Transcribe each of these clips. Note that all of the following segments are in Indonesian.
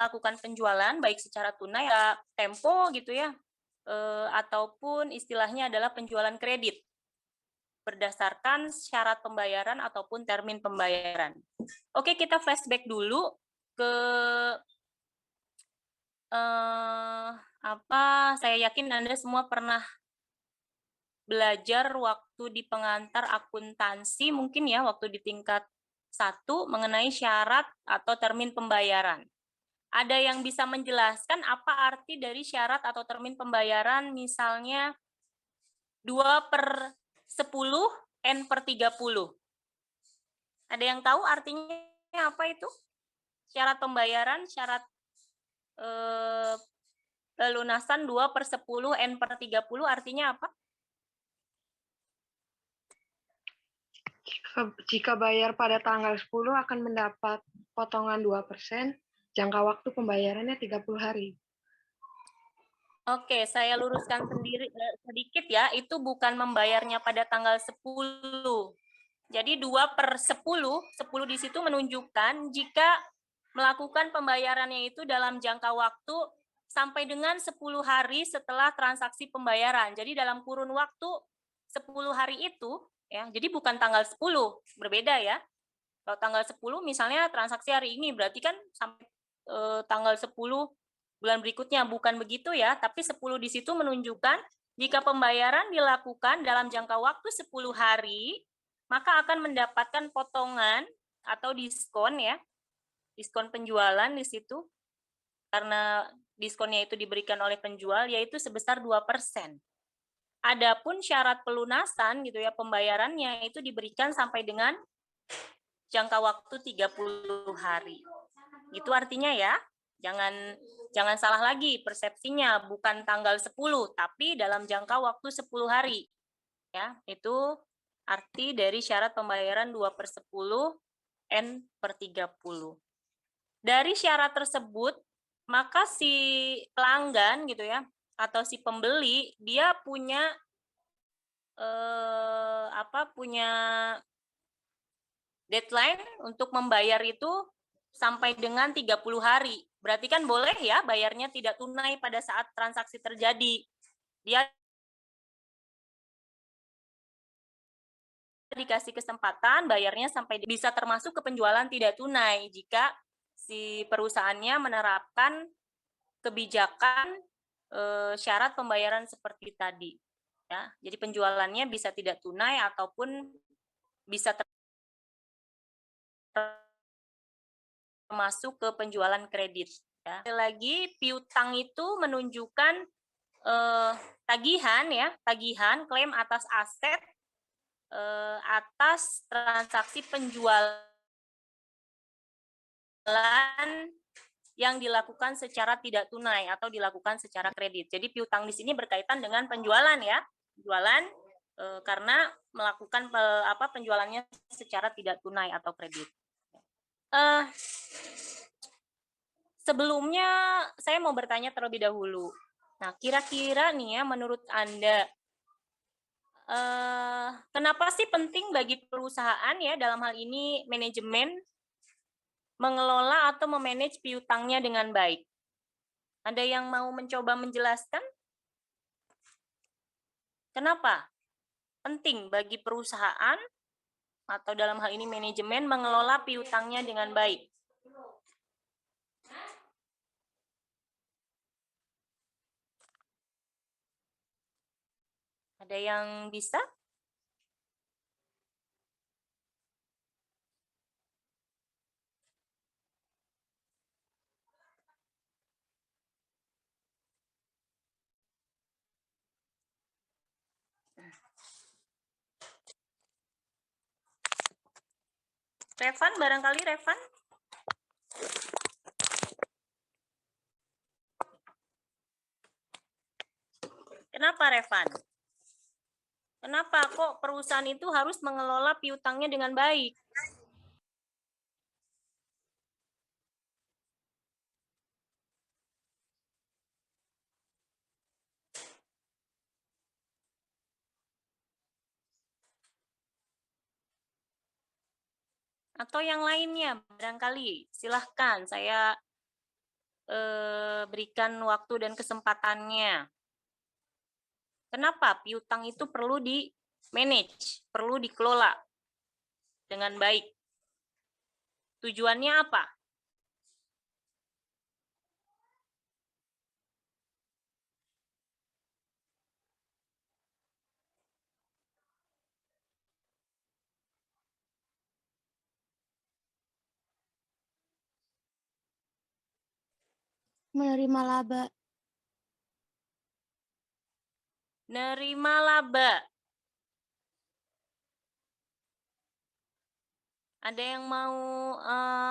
melakukan penjualan baik secara tunai ya tempo gitu ya, ataupun istilahnya adalah penjualan kredit berdasarkan syarat pembayaran ataupun termin pembayaran. Oke, kita flashback dulu ke saya yakin Anda semua pernah belajar waktu di pengantar akuntansi mungkin ya, waktu di tingkat 1 mengenai syarat atau termin pembayaran. Ada yang bisa menjelaskan apa arti dari syarat atau termin pembayaran, misalnya 2/10 N/30. Ada yang tahu artinya apa itu? Syarat pembayaran, syarat pelunasan 2/10 N/30 artinya apa? Jika bayar pada tanggal 10 akan mendapat potongan 2%, jangka waktu pembayarannya 30 hari. Oke, saya luruskan sedikit ya, itu bukan membayarnya pada tanggal 10. Jadi 2/10, 10 di situ menunjukkan jika melakukan pembayarannya itu dalam jangka waktu sampai dengan 10 hari setelah transaksi pembayaran. Jadi dalam kurun waktu 10 hari itu, ya, jadi bukan tanggal 10, berbeda ya. Kalau tanggal 10 misalnya transaksi hari ini, berarti kan sampai tanggal 10 bulan berikutnya, bukan begitu ya, tapi 10 di situ menunjukkan jika pembayaran dilakukan dalam jangka waktu 10 hari, maka akan mendapatkan potongan atau diskon ya, diskon penjualan di situ, karena diskonnya itu diberikan oleh penjual, yaitu sebesar 2%. Adapun syarat pelunasan gitu ya, pembayarannya itu diberikan sampai dengan jangka waktu 30 hari. Itu artinya ya, jangan salah lagi persepsinya, bukan tanggal 10, tapi dalam jangka waktu 10 hari. Ya, itu arti dari syarat pembayaran 2/10 N/30. Dari syarat tersebut, maka si pelanggan gitu ya, atau si pembeli, dia punya punya deadline untuk membayar itu sampai dengan 30 hari. Berarti kan boleh ya bayarnya tidak tunai pada saat transaksi terjadi. Dia dikasih kesempatan bayarnya sampai bisa termasuk ke penjualan tidak tunai jika si perusahaannya menerapkan kebijakan syarat pembayaran seperti tadi. Ya, jadi penjualannya bisa tidak tunai ataupun bisa masuk ke penjualan kredit. Ya. Lagi piutang itu menunjukkan tagihan ya, tagihan klaim atas aset atas transaksi penjualan yang dilakukan secara tidak tunai atau dilakukan secara kredit. Jadi piutang di sini berkaitan dengan penjualan ya, penjualan karena melakukan penjualannya secara tidak tunai atau kredit. Sebelumnya saya mau bertanya terlebih dahulu. Nah, kira-kira nih ya menurut Anda, kenapa sih penting bagi perusahaan ya dalam hal ini manajemen mengelola atau memanage piutangnya dengan baik? Ada yang mau mencoba menjelaskan? Kenapa penting bagi perusahaan atau dalam hal ini manajemen mengelola piutangnya dengan baik? Ada yang bisa? Revan, barangkali Revan? Kenapa Revan? Kenapa kok perusahaan itu harus mengelola piutangnya dengan baik? Atau yang lainnya, barangkali. Silahkan, saya berikan waktu dan kesempatannya. Kenapa piutang itu perlu di-manage, perlu dikelola dengan baik? Tujuannya apa? Menerima laba. Nerima laba. Ada yang mau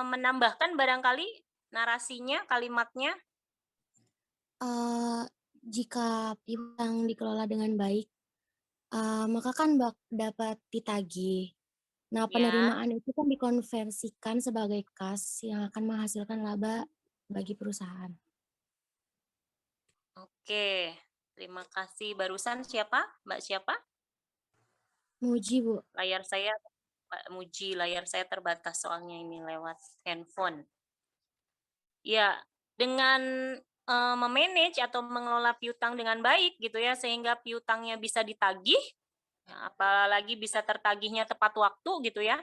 menambahkan barangkali narasinya, kalimatnya? Jika piutang dikelola dengan baik, maka kan dapat ditagih. Nah, Ya. penerimaan itu kan dikonversikan sebagai kas yang akan menghasilkan laba bagi perusahaan. Oke, terima kasih. Barusan siapa? Mbak siapa? Muji, Bu. Layar saya, Mbak Muji, layar saya terbatas soalnya ini lewat handphone. Ya, dengan memanage atau mengelola piutang dengan baik gitu ya, sehingga piutangnya bisa ditagih, ya, apalagi bisa tertagihnya tepat waktu gitu ya.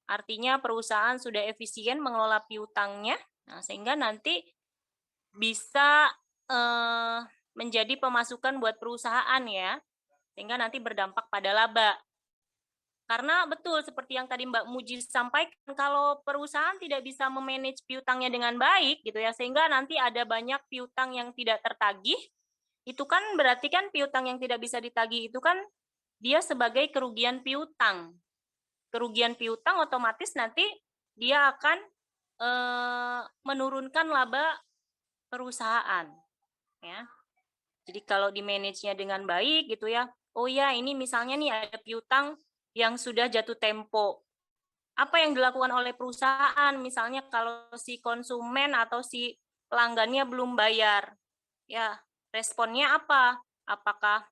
Artinya perusahaan sudah efisien mengelola piutangnya, nah, sehingga nanti bisa menjadi pemasukan buat perusahaan ya, sehingga nanti berdampak pada laba. Karena betul seperti yang tadi Mbak Muji sampaikan, kalau perusahaan tidak bisa memanage piutangnya dengan baik gitu ya, sehingga nanti ada banyak piutang yang tidak tertagih, itu kan berarti kan piutang yang tidak bisa ditagih itu kan dia sebagai kerugian piutang. Kerugian piutang otomatis nanti dia akan menurunkan laba perusahaan ya. Jadi kalau di manage-nya dengan baik gitu ya, oh ya ini misalnya nih ada piutang yang sudah jatuh tempo. Apa yang dilakukan oleh perusahaan? Misalnya kalau si konsumen atau si pelanggannya belum bayar, ya responnya apa? Apakah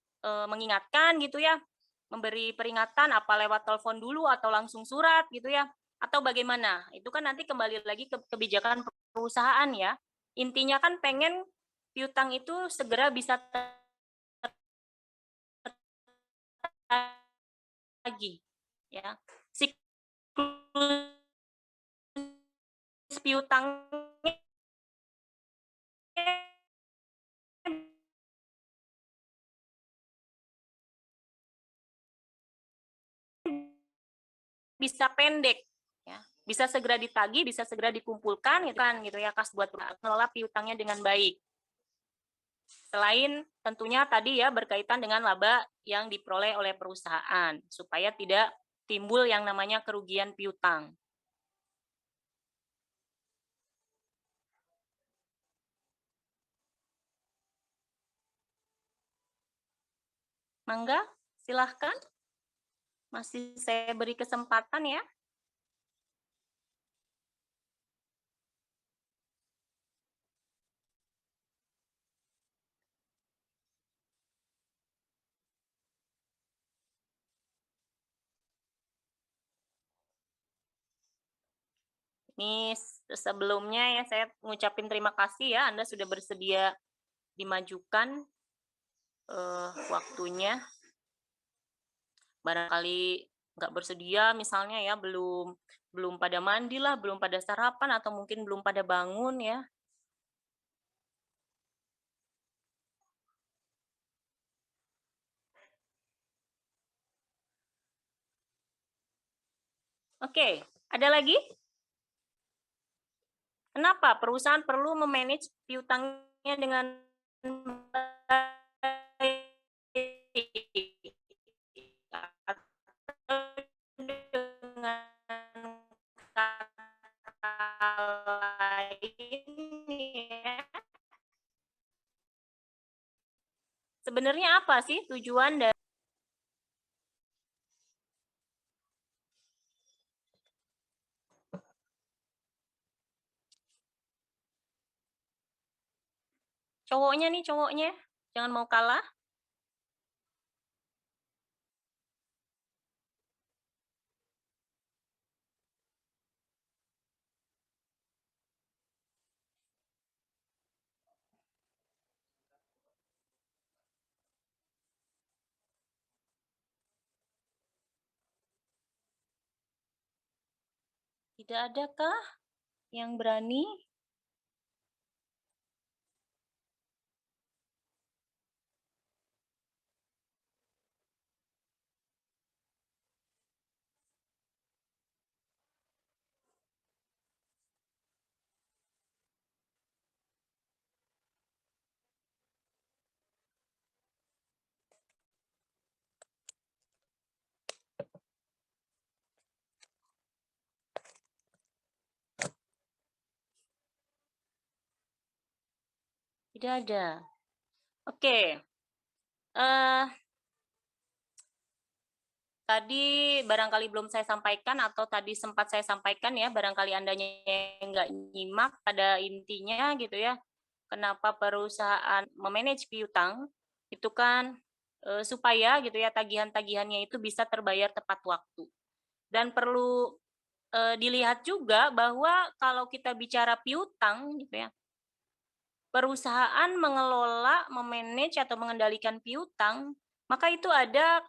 mengingatkan gitu ya, memberi peringatan apa lewat telepon dulu atau langsung surat gitu ya, atau bagaimana? Itu kan nanti kembali lagi ke kebijakan perusahaan ya. Intinya kan pengen piutang itu segera bisa lagi ya. Siklus piutangnya bisa pendek ya, bisa segera ditagih, bisa segera dikumpulkan gitu ya, kas buat mengelola piutangnya dengan baik. Selain tentunya tadi ya berkaitan dengan laba yang diperoleh oleh perusahaan supaya tidak timbul yang namanya kerugian piutang. Mangga, silahkan. Masih saya beri kesempatan ya. Ini sebelumnya ya saya ngucapin terima kasih ya Anda sudah bersedia dimajukan waktunya. Barangkali nggak bersedia misalnya ya belum pada mandi lah, belum pada sarapan atau mungkin belum pada bangun ya. Oke, ada lagi? Kenapa perusahaan perlu memanage piutangnya dengan baik? Dengan kata lain ya, sebenarnya apa sih tujuan dari cowoknya nih, cowoknya? Jangan mau kalah. Tidak adakah yang berani? Tidak ada. Oke. Tadi barangkali belum saya sampaikan atau tadi sempat saya sampaikan ya, barangkali Andanya yang nggak nyimak, pada intinya gitu ya, kenapa perusahaan memanage piutang, itu kan supaya gitu ya tagihan-tagihannya itu bisa terbayar tepat waktu. Dan perlu dilihat juga bahwa kalau kita bicara piutang gitu ya, perusahaan mengelola, memanage atau mengendalikan piutang, maka itu ada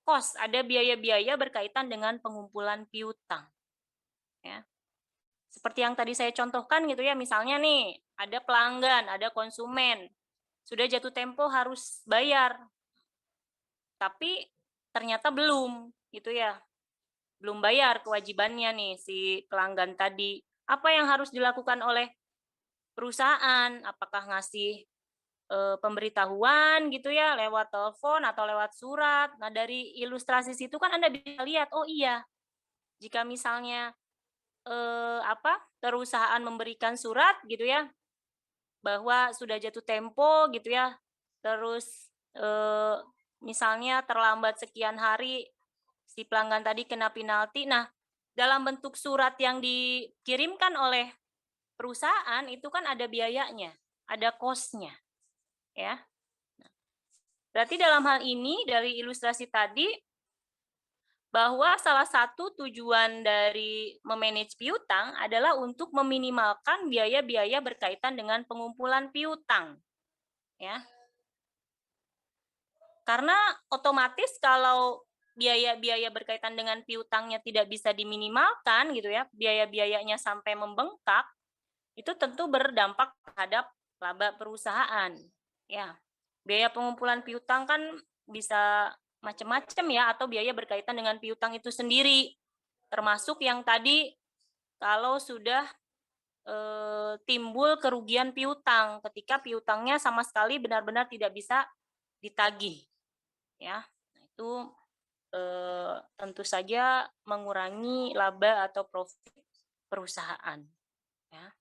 cost, ada biaya-biaya berkaitan dengan pengumpulan piutang. Ya. Seperti yang tadi saya contohkan gitu ya, misalnya nih, ada pelanggan, ada konsumen, sudah jatuh tempo harus bayar, tapi ternyata belum, gitu ya, belum bayar kewajibannya nih si pelanggan tadi. Apa yang harus dilakukan oleh perusahaan? Apakah ngasih pemberitahuan gitu ya lewat telepon atau lewat surat. Nah, dari ilustrasi situ kan Anda bisa lihat, oh iya, jika misalnya perusahaan memberikan surat gitu ya bahwa sudah jatuh tempo gitu ya, terus misalnya terlambat sekian hari si pelanggan tadi kena penalti. Nah, dalam bentuk surat yang dikirimkan oleh perusahaan itu kan ada biayanya, ada cost-nya, ya. Berarti dalam hal ini dari ilustrasi tadi, bahwa salah satu tujuan dari memanage piutang adalah untuk meminimalkan biaya-biaya berkaitan dengan pengumpulan piutang. Ya. Karena otomatis kalau biaya-biaya berkaitan dengan piutangnya tidak bisa diminimalkan gitu ya, biaya-biayanya sampai membengkak, itu tentu berdampak terhadap laba perusahaan. Ya. Biaya pengumpulan piutang kan bisa macam-macam ya, atau biaya berkaitan dengan piutang itu sendiri. Termasuk yang tadi kalau sudah timbul kerugian piutang ketika piutangnya sama sekali benar-benar tidak bisa ditagih. Ya. Nah, itu tentu saja mengurangi laba atau profit perusahaan. Ya.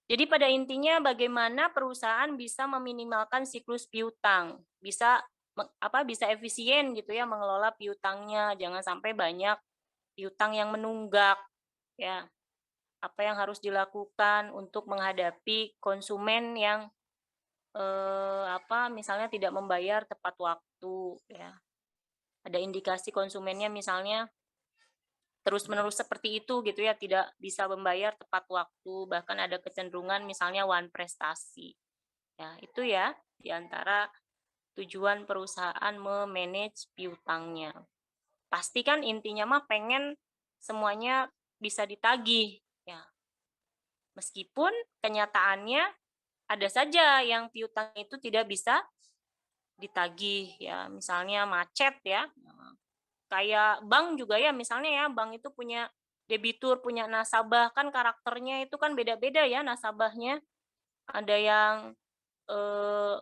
Jadi pada intinya bagaimana perusahaan bisa meminimalkan siklus piutang, bisa bisa efisien gitu ya mengelola piutangnya, jangan sampai banyak piutang yang menunggak ya. Apa yang harus dilakukan untuk menghadapi konsumen yang misalnya tidak membayar tepat waktu ya. Ada indikasi konsumennya misalnya terus-menerus seperti itu gitu ya, tidak bisa membayar tepat waktu, bahkan ada kecenderungan misalnya one prestasi. Ya, itu ya di antara tujuan perusahaan memanage piutangnya. Pasti kan intinya mah pengen semuanya bisa ditagih ya. Meskipun kenyataannya ada saja yang piutang itu tidak bisa ditagih ya, misalnya macet ya. Kayak bank juga ya, misalnya ya, bank itu punya debitur, punya nasabah, kan karakternya itu kan beda-beda ya nasabahnya. Ada yang eh,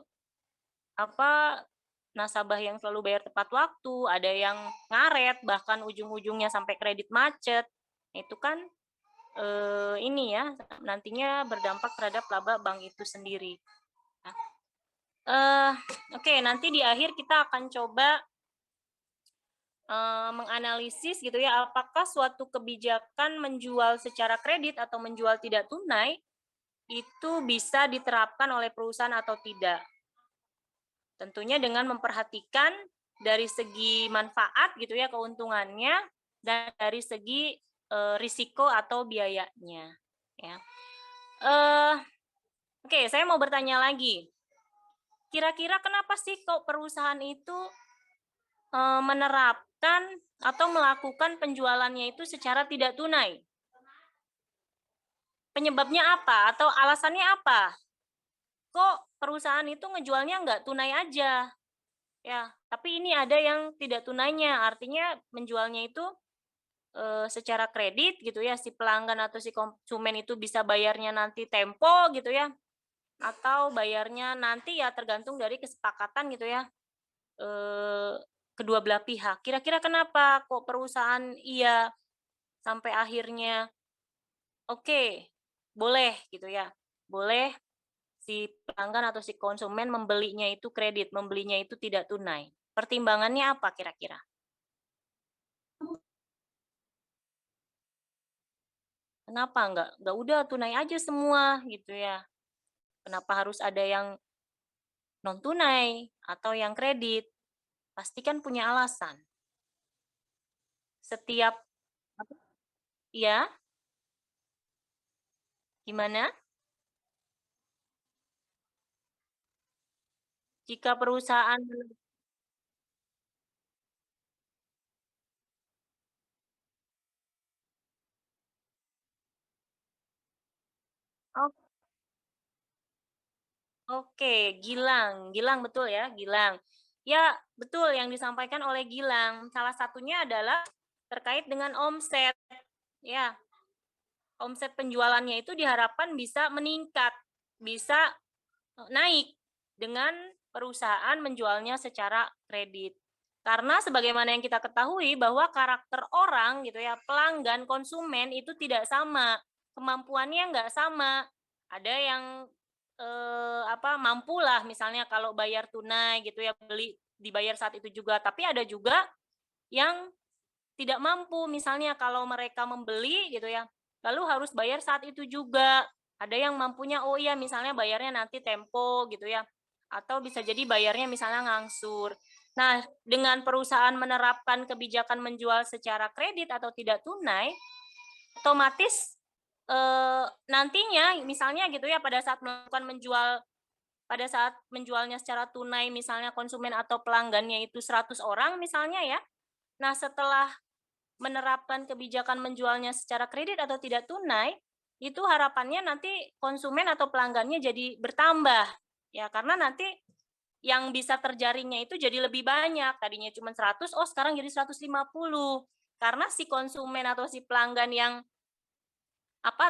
nasabah yang selalu bayar tepat waktu, ada yang ngaret, bahkan ujung-ujungnya sampai kredit macet. Itu kan ini ya, nantinya berdampak terhadap laba bank itu sendiri. Oke, nanti di akhir kita akan coba menganalisis gitu ya, apakah suatu kebijakan menjual secara kredit atau menjual tidak tunai itu bisa diterapkan oleh perusahaan atau tidak. Tentunya dengan memperhatikan dari segi manfaat gitu ya, keuntungannya, dan dari segi risiko atau biayanya. Ya. Oke, saya mau bertanya lagi. Kira-kira kenapa sih kok perusahaan itu menerapkan menerapkan atau melakukan penjualannya itu secara tidak tunai. Penyebabnya apa atau alasannya apa? Kok perusahaan itu ngejualnya nggak tunai aja? Ya, tapi ini ada yang tidak tunainya, artinya menjualnya itu secara kredit gitu ya, si pelanggan atau si konsumen itu bisa bayarnya nanti tempo gitu ya, atau bayarnya nanti ya tergantung dari kesepakatan gitu ya, kedua belah pihak. Kira-kira kenapa kok perusahaan iya sampai akhirnya oke, boleh gitu ya, boleh si pelanggan atau si konsumen membelinya itu kredit, membelinya itu tidak tunai. Pertimbangannya apa kira-kira? Kenapa nggak udah tunai aja semua gitu ya? Kenapa harus ada yang non tunai atau yang kredit? Pasti kan punya alasan. Setiap ya, gimana? Jika perusahaan oh, oke, Gilang. Gilang betul ya, Gilang. Ya, betul yang disampaikan oleh Gilang. Salah satunya adalah terkait dengan omset. Ya, omset penjualannya itu diharapkan bisa meningkat, bisa naik dengan perusahaan menjualnya secara kredit. Karena sebagaimana yang kita ketahui bahwa karakter orang gitu ya, pelanggan, konsumen itu tidak sama, kemampuannya nggak sama. Ada yang mampulah misalnya kalau bayar tunai gitu ya, beli dibayar saat itu juga, tapi ada juga yang tidak mampu misalnya kalau mereka membeli gitu ya, lalu harus bayar saat itu juga. Ada yang mampunya oh iya misalnya bayarnya nanti tempo gitu ya, atau bisa jadi bayarnya misalnya ngangsur. Nah, dengan perusahaan menerapkan kebijakan menjual secara kredit atau tidak tunai, otomatis nantinya misalnya gitu ya pada saat melakukan pada saat menjualnya secara tunai misalnya konsumen atau pelanggannya itu 100 orang misalnya ya. Nah, setelah menerapkan kebijakan menjualnya secara kredit atau tidak tunai, itu harapannya nanti konsumen atau pelanggannya jadi bertambah. Ya, karena nanti yang bisa terjaringnya itu jadi lebih banyak. Tadinya cuma 100, oh sekarang jadi 150. Karena si konsumen atau si pelanggan yang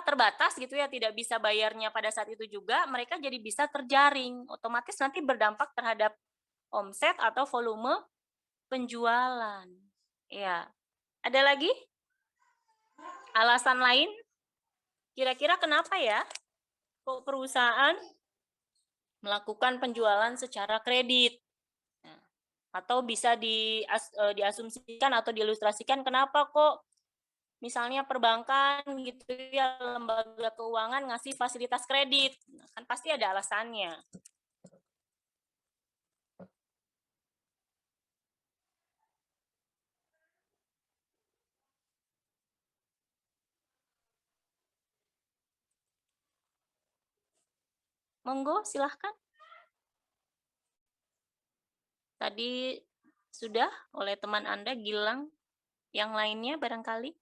terbatas gitu ya, tidak bisa bayarnya pada saat itu juga, mereka jadi bisa terjaring. Otomatis nanti berdampak terhadap omset atau volume penjualan. Ya. Ada lagi? Alasan lain? Kira-kira kenapa ya kok perusahaan melakukan penjualan secara kredit? Nah, atau bisa diasumsikan atau diilustrasikan kenapa kok misalnya perbankan gitu ya, lembaga keuangan ngasih fasilitas kredit. Nah, kan pasti ada alasannya. Monggo, silahkan. Tadi sudah oleh teman Anda, Gilang. Yang lainnya barangkali?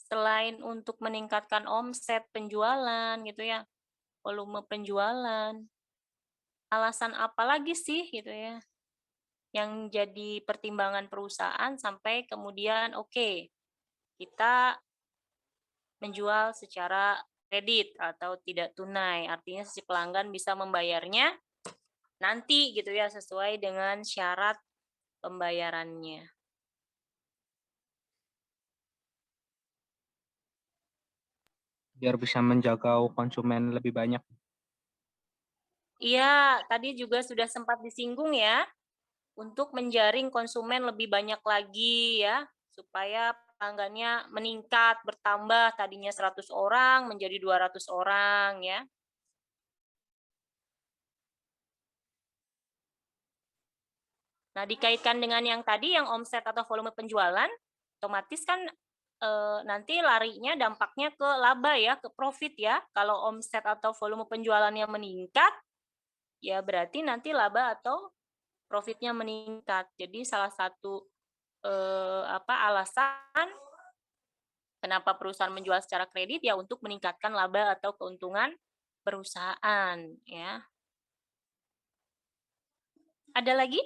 Selain untuk meningkatkan omset penjualan gitu ya, volume penjualan, alasan apa lagi sih gitu ya, yang jadi pertimbangan perusahaan sampai kemudian oke, kita menjual secara kredit atau tidak tunai, artinya si pelanggan bisa membayarnya nanti gitu ya, sesuai dengan syarat pembayarannya. Biar bisa menjaga konsumen lebih banyak. Iya, tadi juga sudah sempat disinggung ya, untuk menjaring konsumen lebih banyak lagi ya, supaya pelanggannya meningkat, bertambah, tadinya 100 orang menjadi 200 orang ya. Nah, dikaitkan dengan yang tadi, yang omset atau volume penjualan, otomatis kan nanti larinya dampaknya ke laba ya, ke profit ya. Kalau omset atau volume penjualannya meningkat, ya berarti nanti laba atau profitnya meningkat. Jadi salah satu alasan kenapa perusahaan menjual secara kredit ya untuk meningkatkan laba atau keuntungan perusahaan ya. Ada lagi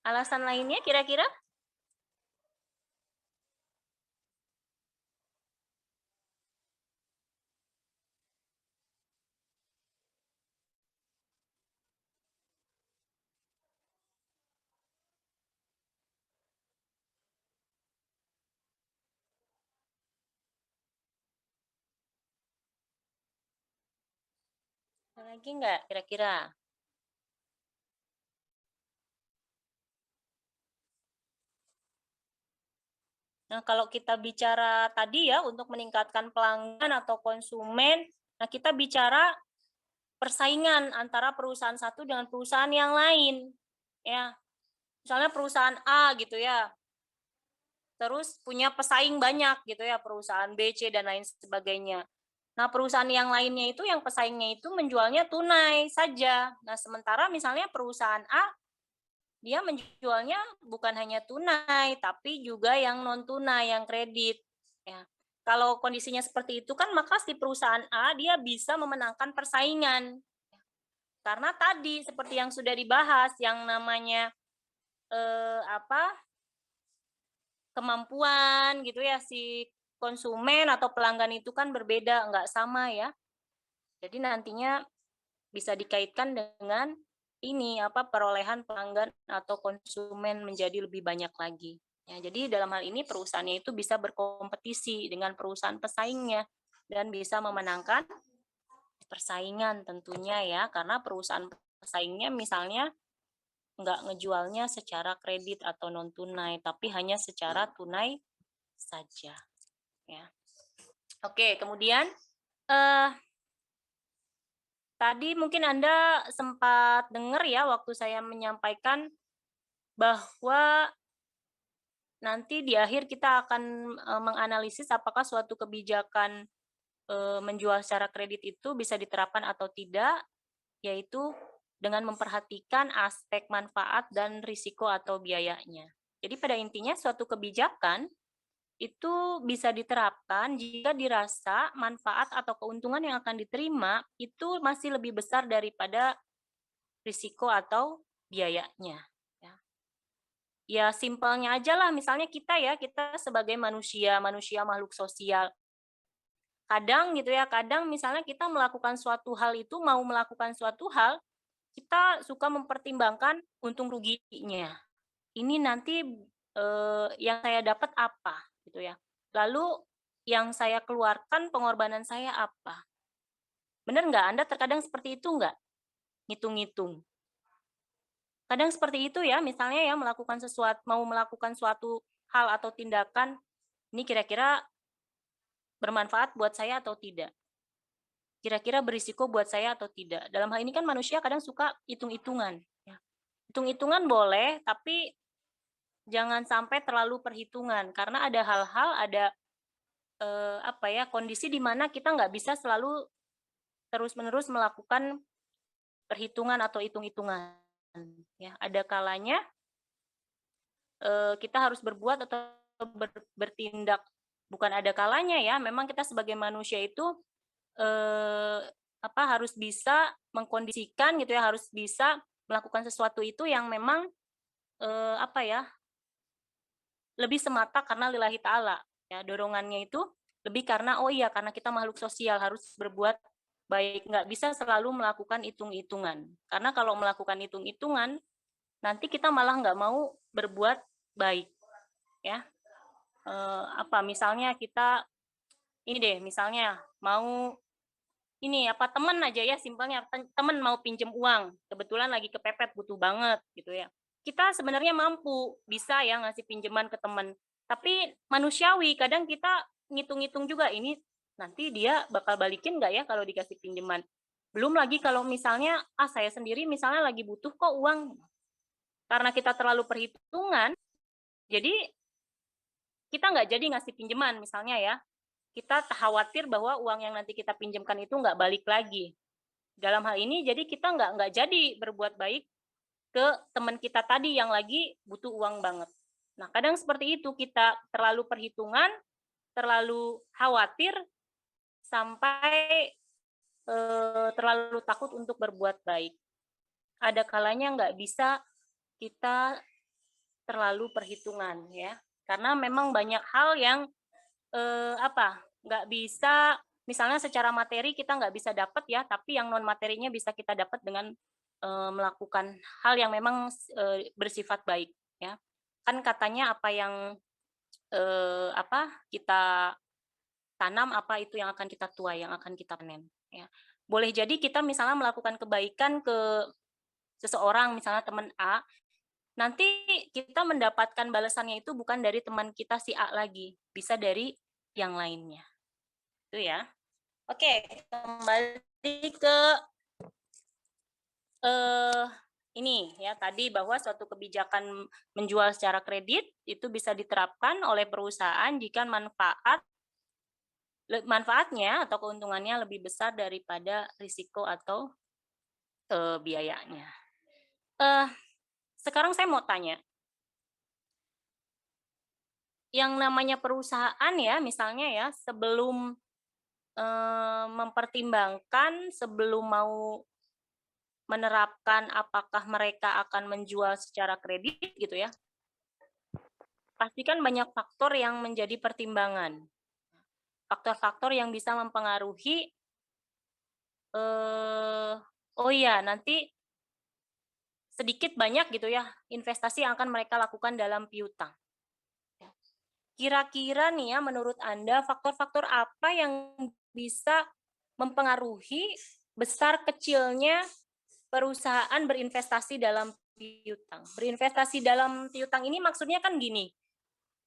alasan lainnya kira-kira? Ada lagi nggak kira-kira? Nah, kalau kita bicara tadi ya untuk meningkatkan pelanggan atau konsumen, nah kita bicara persaingan antara perusahaan satu dengan perusahaan yang lain. Ya. Misalnya perusahaan A gitu ya. Terus punya pesaing banyak gitu ya, perusahaan B, C dan lain sebagainya. Nah, perusahaan yang lainnya itu yang pesaingnya itu menjualnya tunai saja. Nah, sementara misalnya perusahaan A dia menjualnya bukan hanya tunai, tapi juga yang non tunai, yang kredit. Ya. Kalau kondisinya seperti itu kan, maka si perusahaan A dia bisa memenangkan persaingan. Karena tadi seperti yang sudah dibahas, yang namanya kemampuan gitu ya si konsumen atau pelanggan itu kan berbeda, nggak sama ya. Jadi nantinya bisa dikaitkan dengan ini perolehan pelanggan atau konsumen menjadi lebih banyak lagi. Ya, jadi dalam hal ini perusahaannya itu bisa berkompetisi dengan perusahaan pesaingnya dan bisa memenangkan persaingan tentunya ya, karena perusahaan pesaingnya misalnya nggak ngejualnya secara kredit atau non tunai, tapi hanya secara tunai saja. Ya. Oke, kemudian tadi mungkin Anda sempat dengar ya waktu saya menyampaikan bahwa nanti di akhir kita akan menganalisis apakah suatu kebijakan menjual secara kredit itu bisa diterapkan atau tidak, yaitu dengan memperhatikan aspek manfaat dan risiko atau biayanya. Jadi pada intinya suatu kebijakan itu bisa diterapkan jika dirasa manfaat atau keuntungan yang akan diterima itu masih lebih besar daripada risiko atau biayanya. Ya simpelnya aja lah, misalnya kita sebagai manusia makhluk sosial. Kadang gitu ya, kadang misalnya kita melakukan suatu hal itu, mau melakukan suatu hal, kita suka mempertimbangkan untung ruginya. Ini nanti yang saya dapat apa gitu ya. Lalu yang saya keluarkan pengorbanan saya apa? Benar nggak? Anda terkadang seperti itu nggak? Ngitung-ngitung. Kadang seperti itu ya, misalnya ya mau melakukan suatu hal atau tindakan, ini kira-kira bermanfaat buat saya atau tidak? Kira-kira berisiko buat saya atau tidak? Dalam hal ini kan manusia kadang suka hitung-hitungan. Ya. Hitung-hitungan boleh, tapi jangan sampai terlalu perhitungan, karena ada hal-hal, ada kondisi di mana kita nggak bisa selalu terus-menerus melakukan perhitungan atau hitung-hitungan. Ya, ada kalanya kita harus berbuat atau bertindak, bukan ada kalanya ya, memang kita sebagai manusia itu harus bisa mengkondisikan gitu ya, harus bisa melakukan sesuatu itu yang memang lebih semata karena lillahi ta'ala ya, dorongannya itu lebih karena karena kita makhluk sosial harus berbuat baik, nggak bisa selalu melakukan hitung-hitungan, karena kalau melakukan hitung-hitungan nanti kita malah nggak mau berbuat baik ya. Misalnya kita ini deh, misalnya mau teman aja ya, simpelnya teman mau pinjem uang, kebetulan lagi kepepet butuh banget gitu ya, kita sebenarnya mampu bisa ya ngasih pinjaman ke teman, tapi manusiawi kadang kita ngitung-ngitung juga, ini nanti dia bakal balikin nggak ya kalau dikasih pinjaman. Belum lagi kalau misalnya saya sendiri misalnya lagi butuh kok uang, karena kita terlalu perhitungan jadi kita nggak jadi ngasih pinjaman misalnya ya, kita khawatir bahwa uang yang nanti kita pinjamkan itu nggak balik lagi. Dalam hal ini jadi kita nggak jadi berbuat baik ke teman kita tadi yang lagi butuh uang banget. Nah, kadang seperti itu, kita terlalu perhitungan, terlalu khawatir, sampai terlalu takut untuk berbuat baik. Ada kalanya nggak bisa kita terlalu perhitungan, ya, karena memang banyak hal yang nggak bisa, misalnya secara materi kita nggak bisa dapat ya, tapi yang non materinya bisa kita dapat dengan melakukan hal yang memang bersifat baik, ya. Kan katanya apa yang kita tanam, apa itu yang akan kita tuai, yang akan kita panen, ya. Boleh jadi kita misalnya melakukan kebaikan ke seseorang, misalnya teman A, nanti kita mendapatkan balasannya itu bukan dari teman kita si A lagi, bisa dari yang lainnya. Itu ya. Oke, kembali ke ini ya, tadi bahwa suatu kebijakan menjual secara kredit itu bisa diterapkan oleh perusahaan jika manfaatnya atau keuntungannya lebih besar daripada risiko atau biayanya. Sekarang saya mau tanya, yang namanya perusahaan ya, misalnya ya, sebelum mempertimbangkan, sebelum mau menerapkan apakah mereka akan menjual secara kredit gitu ya, pastikan banyak faktor yang menjadi pertimbangan. Faktor-faktor yang bisa mempengaruhi, oh iya, nanti sedikit banyak gitu ya, investasi yang akan mereka lakukan dalam piutang. Kira-kira nih ya, menurut Anda faktor-faktor apa yang bisa mempengaruhi besar kecilnya perusahaan berinvestasi dalam piutang? Berinvestasi dalam piutang ini maksudnya kan gini,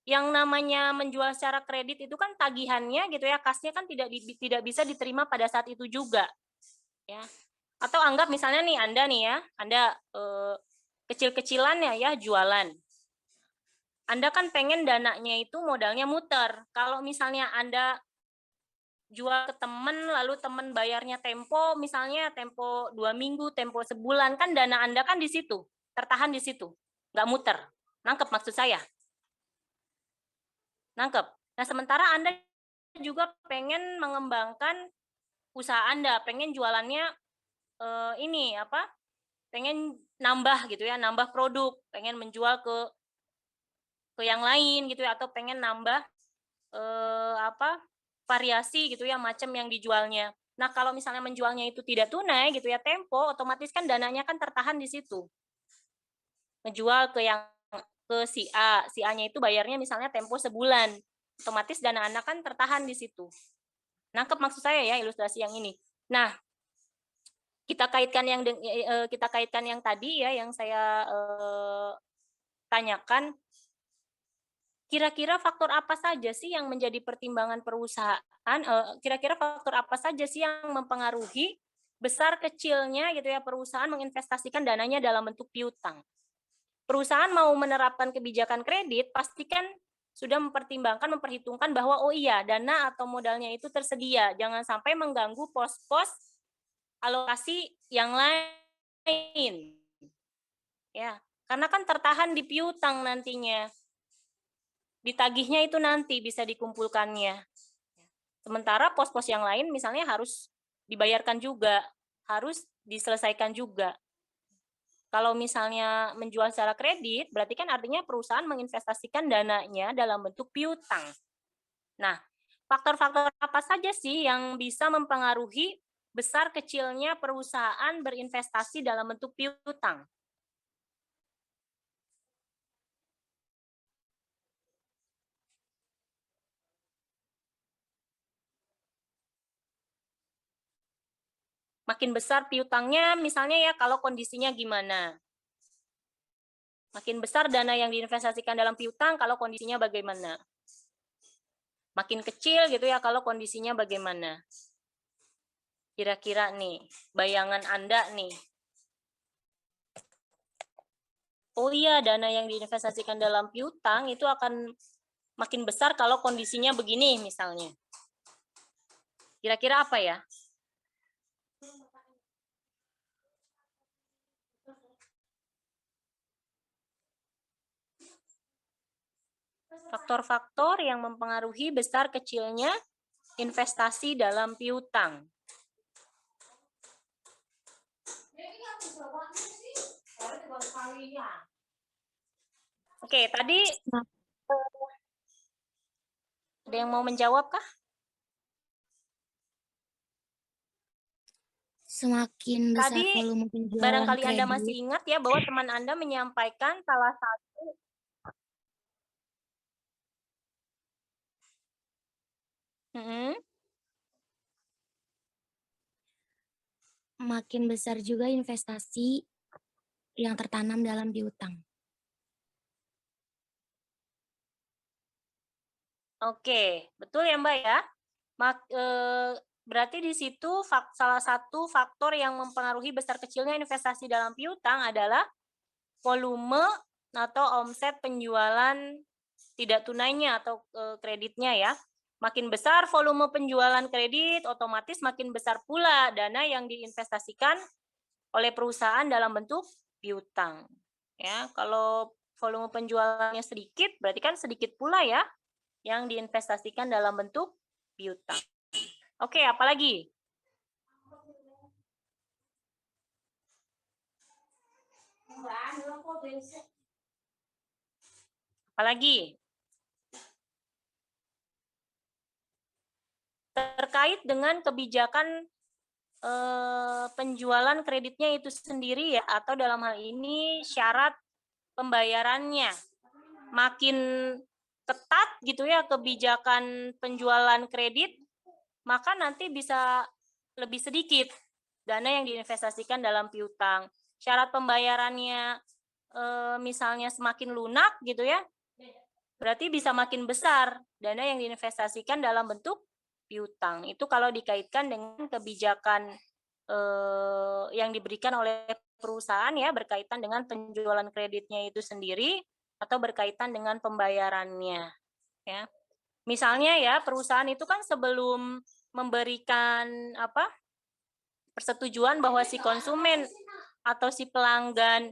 yang namanya menjual secara kredit itu kan tagihannya gitu ya, kasnya kan tidak bisa diterima pada saat itu juga, ya. Atau anggap misalnya nih Anda nih ya, Anda kecil-kecilan ya jualan. Anda kan pengen dananya itu modalnya muter. Kalau misalnya Anda jual ke temen, lalu temen bayarnya tempo, misalnya tempo 2 minggu, tempo sebulan, kan dana Anda kan di situ, tertahan di situ, nggak muter. Nangkep maksud saya? Nangkep. Nah, sementara Anda juga pengen mengembangkan usaha Anda, pengen jualannya ini apa? Pengen nambah gitu ya, nambah produk, pengen menjual ke yang lain gitu ya, atau pengen nambah variasi gitu ya, macam yang dijualnya. Nah, kalau misalnya menjualnya itu tidak tunai gitu ya, tempo, otomatis kan dananya kan tertahan di situ. Ngejual ke si A, si A-nya itu bayarnya misalnya tempo sebulan, otomatis dana Anda kan tertahan di situ. Nangkep maksud saya ya ilustrasi yang ini. Nah, kita kaitkan yang tadi ya, yang saya tanyakan, kira-kira faktor apa saja sih yang menjadi pertimbangan perusahaan? Kira-kira faktor apa saja sih yang mempengaruhi besar kecilnya gitu ya perusahaan menginvestasikan dananya dalam bentuk piutang? Perusahaan mau menerapkan kebijakan kredit, pastikan sudah memperhitungkan bahwa oh iya, dana atau modalnya itu tersedia, jangan sampai mengganggu pos-pos alokasi yang lain. Ya, karena kan tertahan di piutang nantinya. Ditagihnya itu nanti bisa dikumpulkannya. Sementara pos-pos yang lain misalnya harus dibayarkan juga, harus diselesaikan juga. Kalau misalnya menjual secara kredit, berarti kan artinya perusahaan menginvestasikan dananya dalam bentuk piutang. Nah, faktor-faktor apa saja sih yang bisa mempengaruhi besar kecilnya perusahaan berinvestasi dalam bentuk piutang? Makin besar piutangnya, misalnya ya kalau kondisinya gimana? Makin besar dana yang diinvestasikan dalam piutang kalau kondisinya bagaimana? Makin kecil gitu ya kalau kondisinya bagaimana? Kira-kira nih, bayangan Anda nih. Oh iya, dana yang diinvestasikan dalam piutang itu akan makin besar kalau kondisinya begini misalnya. Kira-kira apa ya? Faktor-faktor yang mempengaruhi besar kecilnya investasi dalam piutang. Oke, tadi ada yang mau menjawab kah? Semakin besar Tadi volume penjualan barangkali Anda kredit, masih ingat ya bahwa teman Anda menyampaikan salah satu makin besar juga investasi yang tertanam dalam piutang. Oke, betul ya Mbak ya. Berarti di situ salah satu faktor yang mempengaruhi besar kecilnya investasi dalam piutang adalah volume atau omset penjualan tidak tunainya atau kreditnya ya. Makin besar volume penjualan kredit, otomatis makin besar pula dana yang diinvestasikan oleh perusahaan dalam bentuk piutang. Ya, kalau volume penjualannya sedikit, berarti kan sedikit pula ya yang diinvestasikan dalam bentuk piutang. Oke, apalagi? Apalagi? Terkait dengan kebijakan penjualan kreditnya itu sendiri ya, atau dalam hal ini syarat pembayarannya. Makin ketat gitu ya kebijakan penjualan kredit, maka nanti bisa lebih sedikit dana yang diinvestasikan dalam piutang. Syarat pembayarannya misalnya semakin lunak gitu ya, berarti bisa makin besar dana yang diinvestasikan dalam bentuk piutang. Itu kalau dikaitkan dengan kebijakan yang diberikan oleh perusahaan ya, berkaitan dengan penjualan kreditnya itu sendiri atau berkaitan dengan pembayarannya ya. Misalnya ya, perusahaan itu kan sebelum memberikan persetujuan bahwa si konsumen atau si pelanggan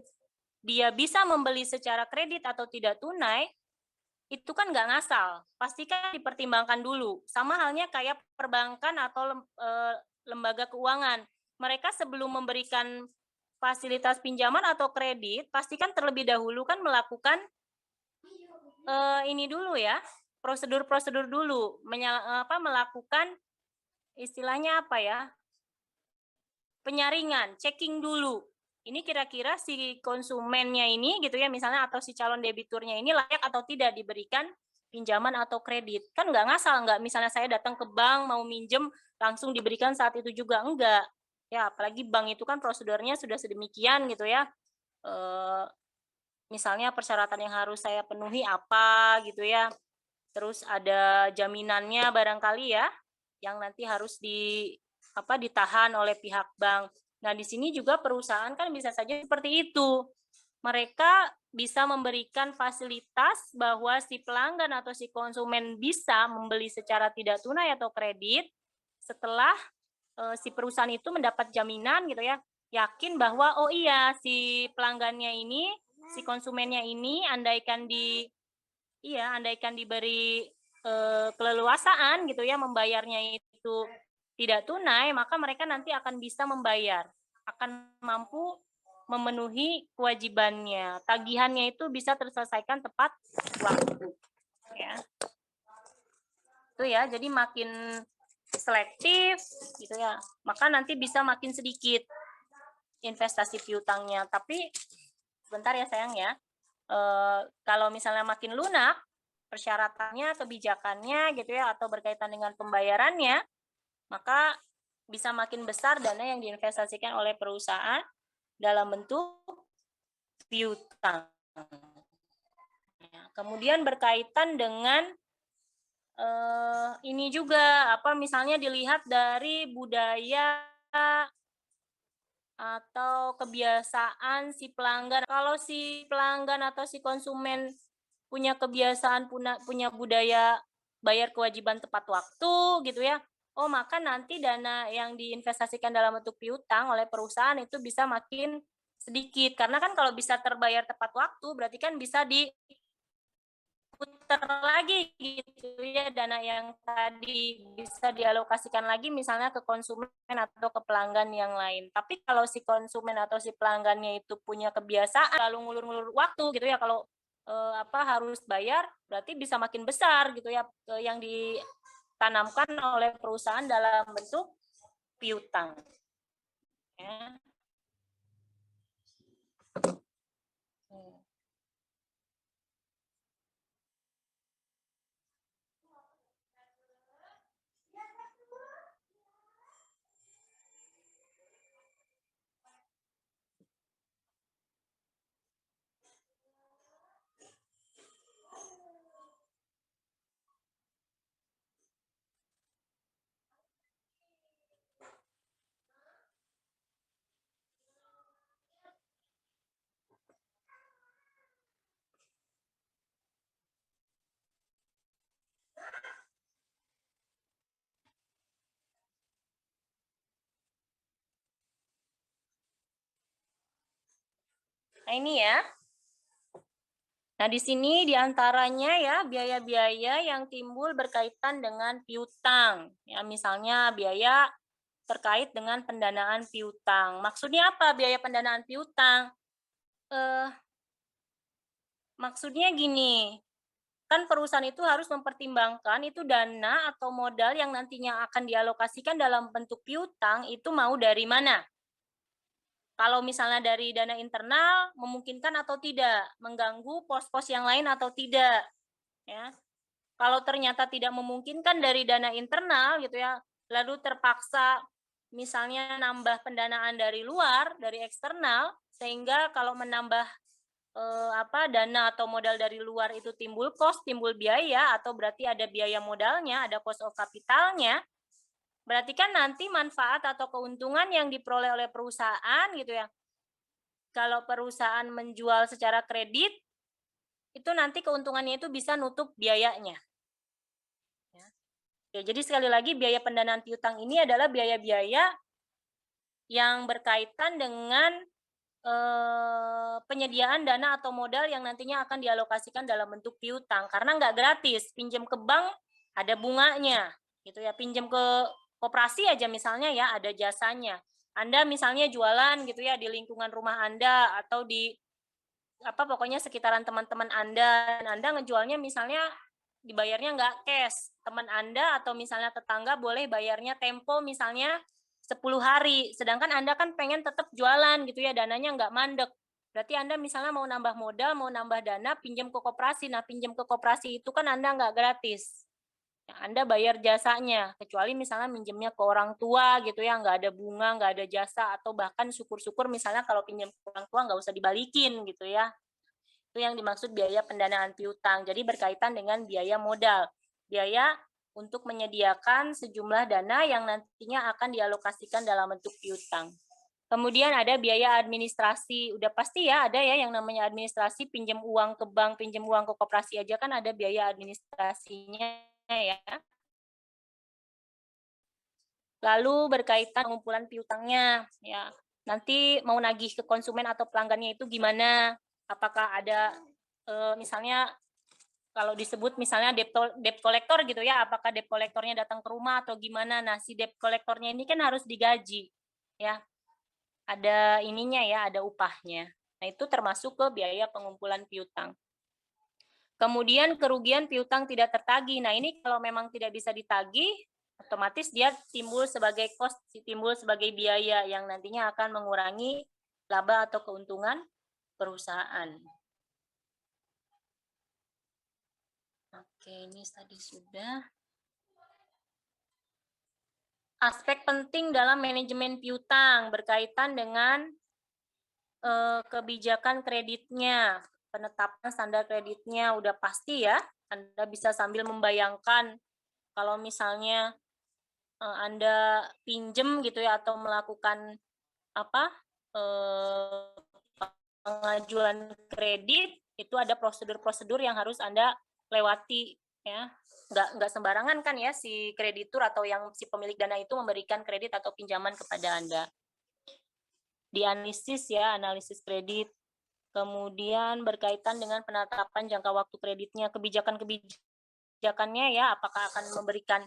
dia bisa membeli secara kredit atau tidak tunai, itu kan nggak ngasal, pasti kan dipertimbangkan dulu. Sama halnya kayak perbankan atau lembaga keuangan. Mereka sebelum memberikan fasilitas pinjaman atau kredit, pastikan terlebih dahulu kan melakukan ini dulu ya, prosedur-prosedur dulu, melakukan istilahnya apa ya, penyaringan, checking dulu. Ini kira-kira si konsumennya ini gitu ya, misalnya atau si calon debiturnya ini layak atau tidak diberikan pinjaman atau kredit. Kan nggak ngasal, nggak misalnya saya datang ke bank mau minjem langsung diberikan saat itu juga, enggak. Ya, apalagi bank itu kan prosedurnya sudah sedemikian gitu ya. Misalnya persyaratan yang harus saya penuhi apa gitu ya. Terus ada jaminannya barangkali ya, yang nanti harus ditahan oleh pihak bank. Nah, di sini juga perusahaan kan bisa saja seperti itu. Mereka bisa memberikan fasilitas bahwa si pelanggan atau si konsumen bisa membeli secara tidak tunai atau kredit setelah si perusahaan itu mendapat jaminan gitu ya, yakin bahwa oh iya si pelanggannya ini, si konsumennya ini andaikan diberi keleluasaan gitu ya membayarnya itu tidak tunai, maka mereka nanti akan bisa membayar, akan mampu memenuhi kewajibannya. Tagihannya itu bisa terselesaikan tepat waktu. Ya. Itu ya, jadi makin selektif gitu ya, maka nanti bisa makin sedikit investasi piutangnya. Tapi sebentar ya sayang ya. Kalau misalnya makin lunak persyaratannya, kebijakannya gitu ya, atau berkaitan dengan pembayarannya, maka bisa makin besar dana yang diinvestasikan oleh perusahaan dalam bentuk piutang. Kemudian berkaitan dengan ini juga misalnya dilihat dari budaya atau kebiasaan si pelanggan. Kalau si pelanggan atau si konsumen punya kebiasaan, punya budaya bayar kewajiban tepat waktu gitu ya, oh maka nanti dana yang diinvestasikan dalam bentuk piutang oleh perusahaan itu bisa makin sedikit. Karena kan kalau bisa terbayar tepat waktu berarti kan bisa muter lagi gitu ya, dana yang tadi bisa dialokasikan lagi misalnya ke konsumen atau ke pelanggan yang lain. Tapi kalau si konsumen atau si pelanggannya itu punya kebiasaan lalu ngulur-ngulur waktu gitu ya, kalau harus bayar, berarti bisa makin besar gitu ya yang ditanamkan oleh perusahaan dalam bentuk piutang. Ya. Nah ini ya. Nah di sini diantaranya ya biaya-biaya yang timbul berkaitan dengan piutang. Ya misalnya biaya terkait dengan pendanaan piutang. Maksudnya apa biaya pendanaan piutang? Maksudnya gini, kan perusahaan itu harus mempertimbangkan itu dana atau modal yang nantinya akan dialokasikan dalam bentuk piutang itu mau dari mana. Kalau misalnya dari dana internal, memungkinkan atau tidak, mengganggu pos-pos yang lain atau tidak. Ya. Kalau ternyata tidak memungkinkan dari dana internal gitu ya, lalu terpaksa misalnya nambah pendanaan dari luar, dari eksternal, sehingga kalau menambah dana atau modal dari luar itu timbul cost, timbul biaya, atau berarti ada biaya modalnya, ada cost of capitalnya, berarti kan nanti manfaat atau keuntungan yang diperoleh oleh perusahaan gitu ya, kalau perusahaan menjual secara kredit, itu nanti keuntungannya itu bisa nutup biayanya. Ya, jadi sekali lagi biaya pendanaan piutang ini adalah biaya-biaya yang berkaitan dengan penyediaan dana atau modal yang nantinya akan dialokasikan dalam bentuk piutang. Karena nggak gratis, pinjam ke bank ada bunganya, gitu ya. Pinjam ke koperasi aja misalnya ya ada jasanya. Anda misalnya jualan gitu ya di lingkungan rumah Anda atau di pokoknya sekitaran teman-teman Anda, dan Anda ngejualnya misalnya dibayarnya nggak cash, teman Anda atau misalnya tetangga boleh bayarnya tempo misalnya 10 hari, sedangkan Anda kan pengen tetap jualan gitu ya, dananya nggak mandek. Berarti Anda misalnya mau nambah modal, mau nambah dana, pinjam ke koperasi. Nah, pinjam ke koperasi itu kan Anda nggak gratis. Anda bayar jasanya, kecuali misalnya minjemnya ke orang tua gitu ya, nggak ada bunga, nggak ada jasa, atau bahkan syukur-syukur misalnya kalau pinjam ke orang tua nggak usah dibalikin gitu ya. Itu yang dimaksud biaya pendanaan piutang. Jadi berkaitan dengan biaya modal, biaya untuk menyediakan sejumlah dana yang nantinya akan dialokasikan dalam bentuk piutang. Kemudian ada biaya administrasi, udah pasti ya ada ya yang namanya administrasi, pinjam uang ke bank, pinjam uang ke koperasi aja kan ada biaya administrasinya ya. Lalu berkaitan pengumpulan piutangnya ya. Nanti mau nagih ke konsumen atau pelanggannya itu gimana? Apakah ada misalnya kalau disebut misalnya debt collector gitu ya, apakah debt collectornya datang ke rumah atau gimana? Nah, si debt collectornya ini kan harus digaji ya. Ada ininya ya, ada upahnya. Nah, itu termasuk ke biaya pengumpulan piutang. Kemudian kerugian piutang tidak tertagih. Nah, ini kalau memang tidak bisa ditagih, otomatis dia timbul sebagai cost, timbul sebagai biaya yang nantinya akan mengurangi laba atau keuntungan perusahaan. Oke, ini tadi sudah. Aspek penting dalam manajemen piutang berkaitan dengan kebijakan kreditnya, penetapan standar kreditnya udah pasti ya. Anda bisa sambil membayangkan kalau misalnya Anda pinjem gitu ya atau melakukan pengajuan kredit, itu ada prosedur-prosedur yang harus Anda lewati ya. Nggak sembarangan kan ya si kreditur atau yang si pemilik dana itu memberikan kredit atau pinjaman kepada Anda. Dianalisis ya, analisis kredit. Kemudian berkaitan dengan penetapan jangka waktu kreditnya, kebijakannya ya, apakah akan memberikan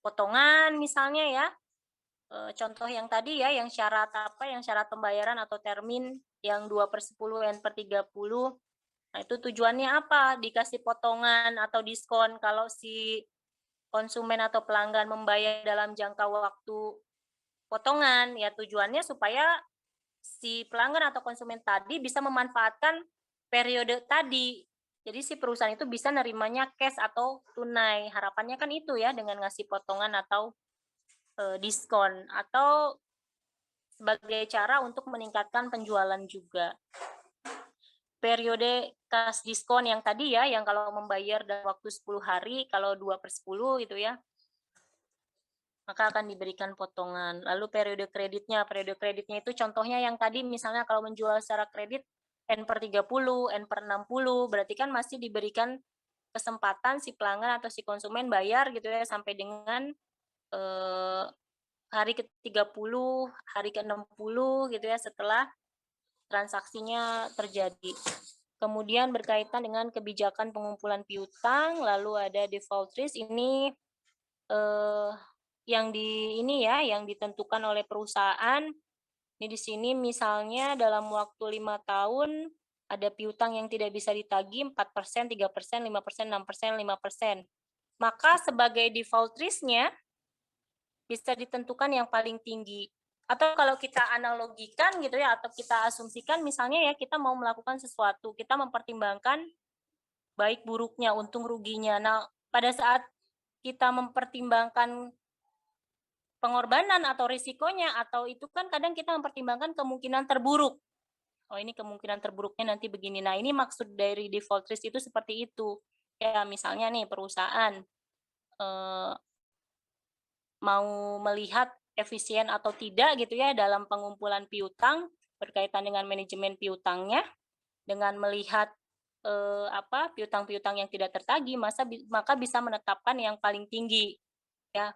potongan misalnya ya, contoh yang tadi ya, yang syarat pembayaran atau termin yang 2/10 N/30. Nah, itu tujuannya apa? Dikasih potongan atau diskon kalau si konsumen atau pelanggan membayar dalam jangka waktu potongan, ya tujuannya supaya si pelanggan atau konsumen tadi bisa memanfaatkan periode tadi. Jadi si perusahaan itu bisa nerimanya cash atau tunai. Harapannya kan itu ya, dengan ngasih potongan atau diskon, atau sebagai cara untuk meningkatkan penjualan juga. Periode cash diskon yang tadi ya, yang kalau membayar dalam waktu 10 hari, kalau 2/10 gitu ya, maka akan diberikan potongan. Lalu periode kreditnya itu contohnya yang tadi misalnya kalau menjual secara kredit N/30, N/60, berarti kan masih diberikan kesempatan si pelanggan atau si konsumen bayar gitu ya sampai dengan hari ke-30, hari ke-60 gitu ya setelah transaksinya terjadi. Kemudian berkaitan dengan kebijakan pengumpulan piutang, lalu ada default risk ini yang yang ditentukan oleh perusahaan. Ini di sini misalnya dalam waktu 5 tahun ada piutang yang tidak bisa ditagih 4%, 3%, 5%, 6%, 5%. Maka sebagai default risk-nya bisa ditentukan yang paling tinggi. Atau kalau kita analogikan gitu ya, atau kita asumsikan misalnya ya kita mau melakukan sesuatu, kita mempertimbangkan baik buruknya, untung ruginya. Nah, pada saat kita mempertimbangkan pengorbanan atau risikonya, atau itu kan kadang kita mempertimbangkan kemungkinan terburuk. Oh, ini kemungkinan terburuknya nanti begini. Nah, ini maksud dari default risk itu seperti itu. Ya, misalnya nih perusahaan mau melihat efisien atau tidak gitu ya dalam pengumpulan piutang berkaitan dengan manajemen piutangnya, dengan melihat piutang-piutang yang tidak tertagih, maka bisa menetapkan yang paling tinggi ya,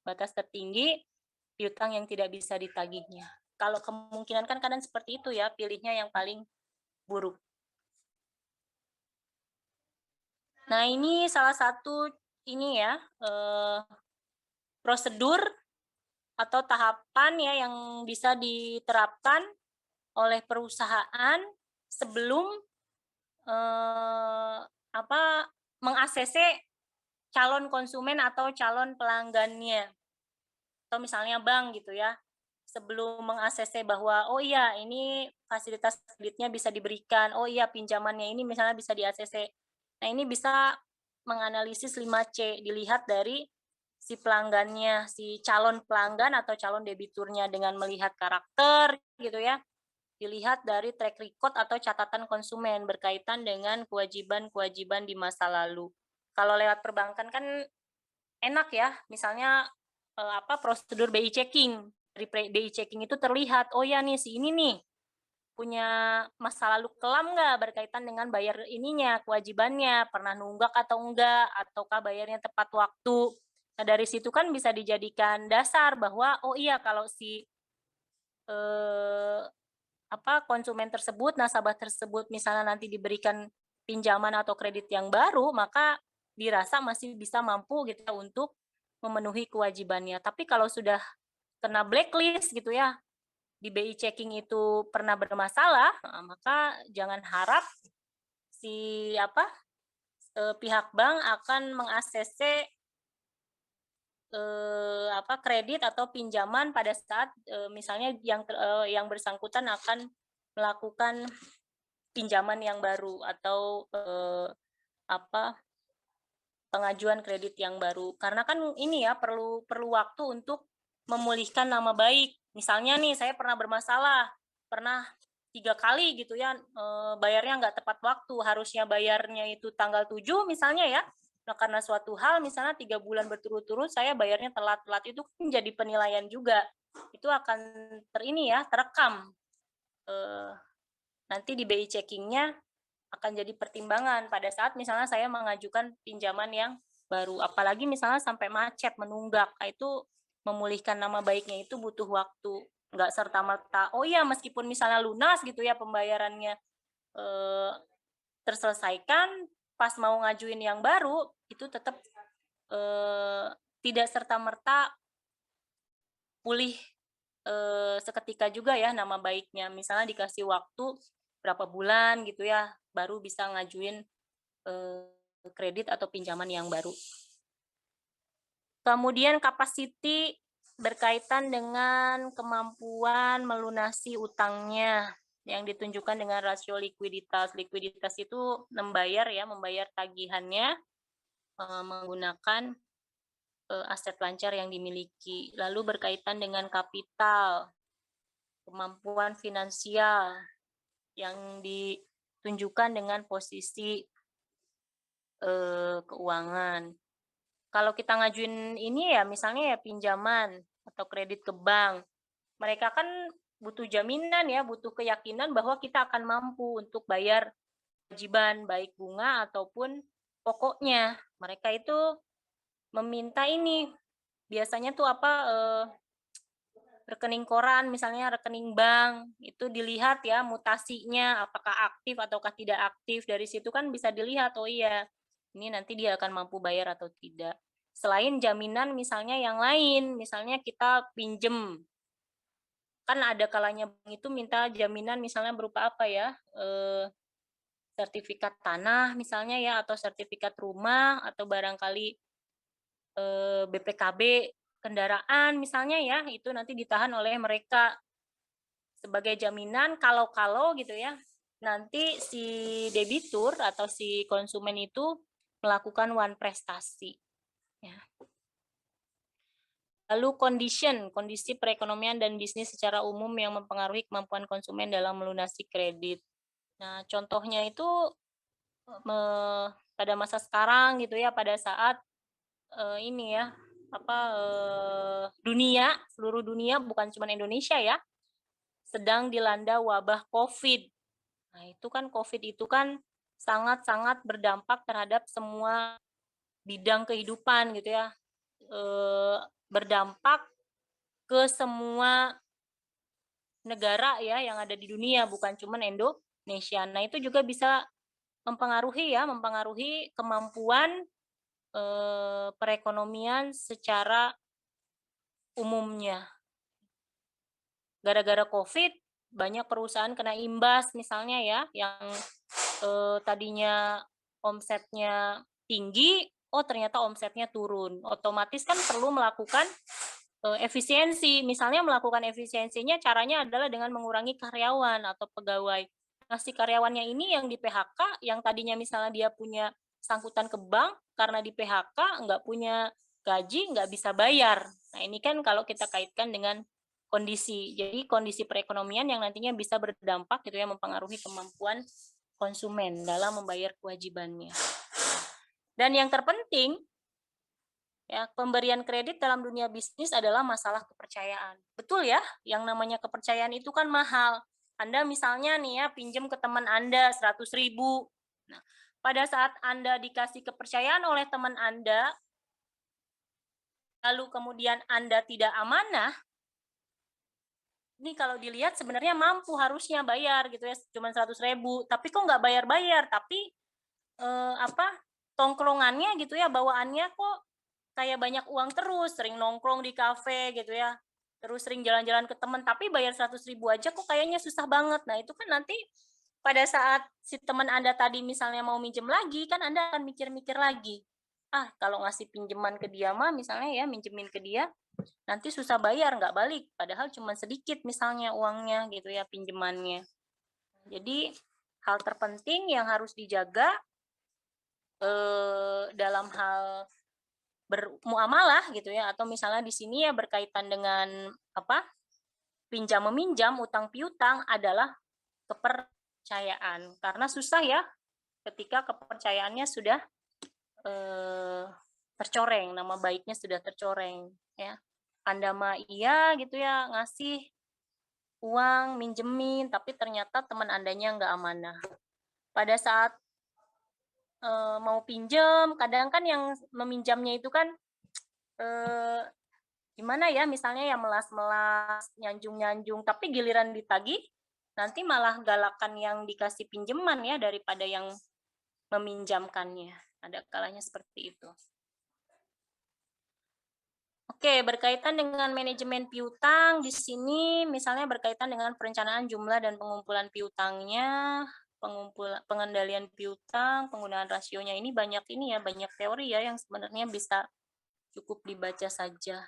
batas tertinggi piutang yang tidak bisa ditagihnya. Kalau kemungkinan kan kadang seperti itu ya, pilihnya yang paling buruk. Nah, ini salah satu ini ya prosedur atau tahapan ya yang bisa diterapkan oleh perusahaan sebelum meng-ACC calon konsumen atau calon pelanggannya. Atau misalnya bank gitu ya, sebelum meng-ACC bahwa oh iya ini fasilitas kreditnya bisa diberikan, oh iya pinjamannya ini misalnya bisa di-ACC. Nah, ini bisa menganalisis 5C, dilihat dari si pelanggannya, si calon pelanggan atau calon debiturnya dengan melihat karakter gitu ya. Dilihat dari track record atau catatan konsumen berkaitan dengan kewajiban-kewajiban di masa lalu. Kalau lewat perbankan kan enak ya, misalnya prosedur BI checking. Dari BI checking itu terlihat, oh ya nih si ini nih punya masa lalu kelam nggak berkaitan dengan bayar ininya, kewajibannya, pernah nunggak atau enggak, ataukah bayarnya tepat waktu. Nah, dari situ kan bisa dijadikan dasar bahwa oh iya kalau si konsumen tersebut, nasabah tersebut misalnya nanti diberikan pinjaman atau kredit yang baru, maka dirasa masih bisa mampu gitu ya untuk memenuhi kewajibannya. Tapi kalau sudah kena blacklist gitu ya, di BI checking itu pernah bermasalah, maka jangan harap si pihak bank akan meng-ACC kredit atau pinjaman pada saat misalnya yang bersangkutan akan melakukan pinjaman yang baru atau pengajuan kredit yang baru. Karena kan ini ya perlu waktu untuk memulihkan nama baik. Misalnya nih saya pernah bermasalah, pernah 3 kali gitu ya bayarnya nggak tepat waktu, harusnya bayarnya itu tanggal 7 misalnya ya. Nah, karena suatu hal misalnya 3 bulan berturut-turut saya bayarnya telat-telat, itu kan jadi penilaian juga. Itu akan terekam. Nanti di BI checking-nya akan jadi pertimbangan pada saat misalnya saya mengajukan pinjaman yang baru. Apalagi misalnya sampai macet, menunggak, itu memulihkan nama baiknya itu butuh waktu. nggak serta-merta, oh iya meskipun misalnya lunas gitu ya pembayarannya terselesaikan, pas mau ngajuin yang baru, itu tetap tidak serta-merta pulih seketika juga ya nama baiknya. Misalnya dikasih waktu berapa bulan gitu ya, baru bisa ngajuin kredit atau pinjaman yang baru. Kemudian capacity berkaitan dengan kemampuan melunasi utangnya yang ditunjukkan dengan rasio likuiditas. Likuiditas itu membayar tagihannya menggunakan aset lancar yang dimiliki. Lalu berkaitan dengan kapital, kemampuan finansial yang ditunjukkan dengan posisi keuangan. Kalau kita ngajuin ini ya misalnya ya pinjaman atau kredit ke bank, mereka kan butuh jaminan ya, butuh keyakinan bahwa kita akan mampu untuk bayar kewajiban baik bunga ataupun pokoknya. Mereka itu meminta ini biasanya tuh rekening koran, misalnya rekening bank, itu dilihat ya mutasinya apakah aktif ataukah tidak aktif. Dari situ kan bisa dilihat, oh iya ini nanti dia akan mampu bayar atau tidak. Selain jaminan misalnya yang lain, misalnya kita pinjem, kan ada kalanya bank itu minta jaminan misalnya berupa apa ya, sertifikat tanah misalnya ya, atau sertifikat rumah, atau barangkali BPKB kendaraan misalnya ya, itu nanti ditahan oleh mereka sebagai jaminan kalau gitu ya, nanti si debitur atau si konsumen itu melakukan one prestasi. Ya. Lalu kondisi perekonomian dan bisnis secara umum yang mempengaruhi kemampuan konsumen dalam melunasi kredit. Nah, contohnya itu pada masa sekarang gitu ya, pada saat ini ya, seluruh dunia bukan cuma Indonesia ya, sedang dilanda wabah COVID. Nah, itu kan COVID itu kan sangat-sangat berdampak terhadap semua bidang kehidupan gitu ya. Berdampak ke semua negara ya yang ada di dunia, bukan cuma Indonesia. Nah, itu juga bisa mempengaruhi kemampuan perekonomian secara umumnya. Gara-gara COVID, banyak perusahaan kena imbas misalnya ya, yang tadinya omsetnya tinggi, oh ternyata omsetnya turun. Otomatis kan perlu melakukan efisiensi. Misalnya melakukan efisiensinya caranya adalah dengan mengurangi karyawan atau pegawai. Nah, si karyawannya ini yang di PHK, yang tadinya misalnya dia punya sangkutan ke bank, karena di PHK nggak punya gaji, nggak bisa bayar. Nah, ini kan kalau kita kaitkan dengan kondisi. Jadi kondisi perekonomian yang nantinya bisa berdampak gitu ya, mempengaruhi kemampuan konsumen dalam membayar kewajibannya. Dan yang terpenting ya, pemberian kredit dalam dunia bisnis adalah masalah kepercayaan. Betul ya, yang namanya kepercayaan itu kan mahal. Anda misalnya nih ya, pinjam ke teman Anda 100.000. Nah, pada saat Anda dikasih kepercayaan oleh teman Anda, lalu kemudian Anda tidak amanah, ini kalau dilihat sebenarnya mampu harusnya bayar gitu ya, cuma 100.000, tapi kok nggak bayar-bayar, tapi tongkrongannya gitu ya, bawaannya kok kayak banyak uang terus, sering nongkrong di kafe gitu ya, terus sering jalan-jalan ke teman, tapi bayar 100.000 aja kok kayaknya susah banget. Nah, itu kan nanti pada saat si teman Anda tadi misalnya mau minjem lagi, kan Anda akan mikir-mikir lagi. Ah, kalau ngasih pinjaman ke dia mah misalnya ya, minjemin ke dia, nanti susah bayar, nggak balik. Padahal cuma sedikit misalnya uangnya gitu ya, pinjemannya. Jadi, hal terpenting yang harus dijaga dalam hal bermuamalah gitu ya, atau misalnya di sini ya berkaitan dengan pinjam meminjam, utang piutang adalah kepercayaan, karena susah ya ketika kepercayaannya sudah tercoreng, nama baiknya sudah tercoreng ya. Anda mah iya gitu ya, ngasih uang, minjemin, tapi ternyata teman Andanya nggak amanah. Pada saat mau pinjam, kadang kan yang meminjamnya itu kan Gimana ya, misalnya yang melas-melas, nyanjung-nyanjung, tapi giliran ditagih, nanti malah galakan yang dikasih pinjaman ya daripada yang meminjamkannya. Ada kalanya seperti itu. Oke, berkaitan dengan manajemen piutang, di sini misalnya berkaitan dengan perencanaan jumlah dan pengumpulan piutangnya, pengendalian piutang, penggunaan rasionya, ini banyak ini ya, banyak teori ya yang sebenarnya bisa cukup dibaca saja.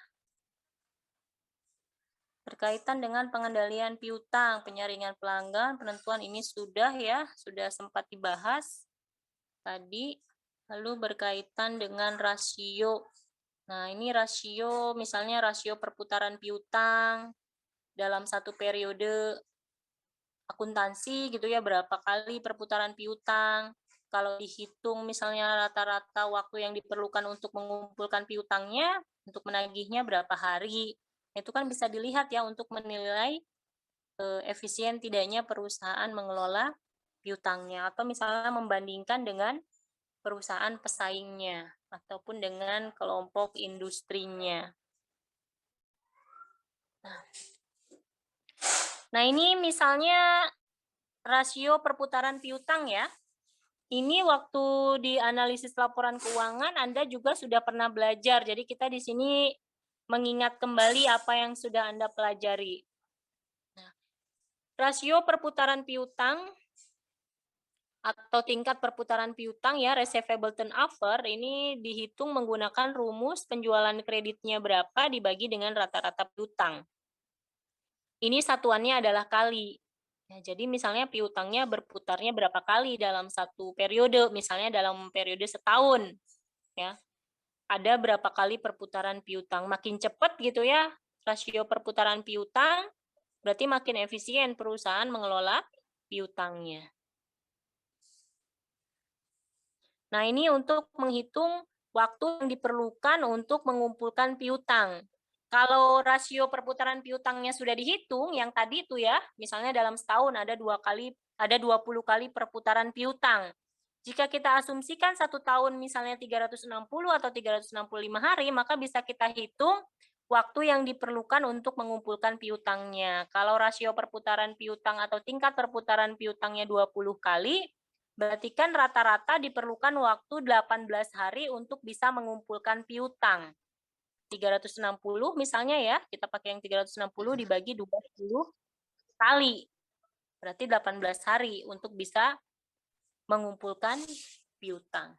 Berkaitan dengan pengendalian piutang, penyaringan pelanggan, penentuan ini sudah ya, sudah sempat dibahas tadi. Lalu berkaitan dengan rasio. Nah, ini rasio, misalnya rasio perputaran piutang dalam satu periode akuntansi gitu ya, berapa kali perputaran piutang. Kalau dihitung misalnya rata-rata waktu yang diperlukan untuk mengumpulkan piutangnya, untuk menagihnya berapa hari. Itu kan bisa dilihat ya untuk menilai efisien tidaknya perusahaan mengelola piutangnya, atau misalnya membandingkan dengan perusahaan pesaingnya ataupun dengan kelompok industrinya. Nah, ini misalnya rasio perputaran piutang ya. Ini waktu di analisis laporan keuangan Anda juga sudah pernah belajar. Jadi kita di sini mengingat kembali apa yang sudah Anda pelajari. Nah, rasio perputaran piutang atau tingkat perputaran piutang ya, receivable turnover, ini dihitung menggunakan rumus penjualan kreditnya berapa dibagi dengan rata-rata piutang. Ini satuannya adalah kali. Ya, jadi misalnya piutangnya berputarnya berapa kali dalam satu periode, misalnya dalam periode setahun. Ya, ada berapa kali perputaran piutang. Makin cepat gitu ya, rasio perputaran piutang, berarti makin efisien perusahaan mengelola piutangnya. Nah, ini untuk menghitung waktu yang diperlukan untuk mengumpulkan piutang. Kalau rasio perputaran piutangnya sudah dihitung, yang tadi itu ya, misalnya dalam setahun ada 20 kali perputaran piutang. Jika kita asumsikan satu tahun misalnya 360 atau 365 hari, maka bisa kita hitung waktu yang diperlukan untuk mengumpulkan piutangnya. Kalau rasio perputaran piutang atau tingkat perputaran piutangnya 20 kali, berarti kan rata-rata diperlukan waktu 18 hari untuk bisa mengumpulkan piutang. 360 misalnya ya, kita pakai yang 360 dibagi 20 kali. Berarti 18 hari untuk bisa mengumpulkan piutang.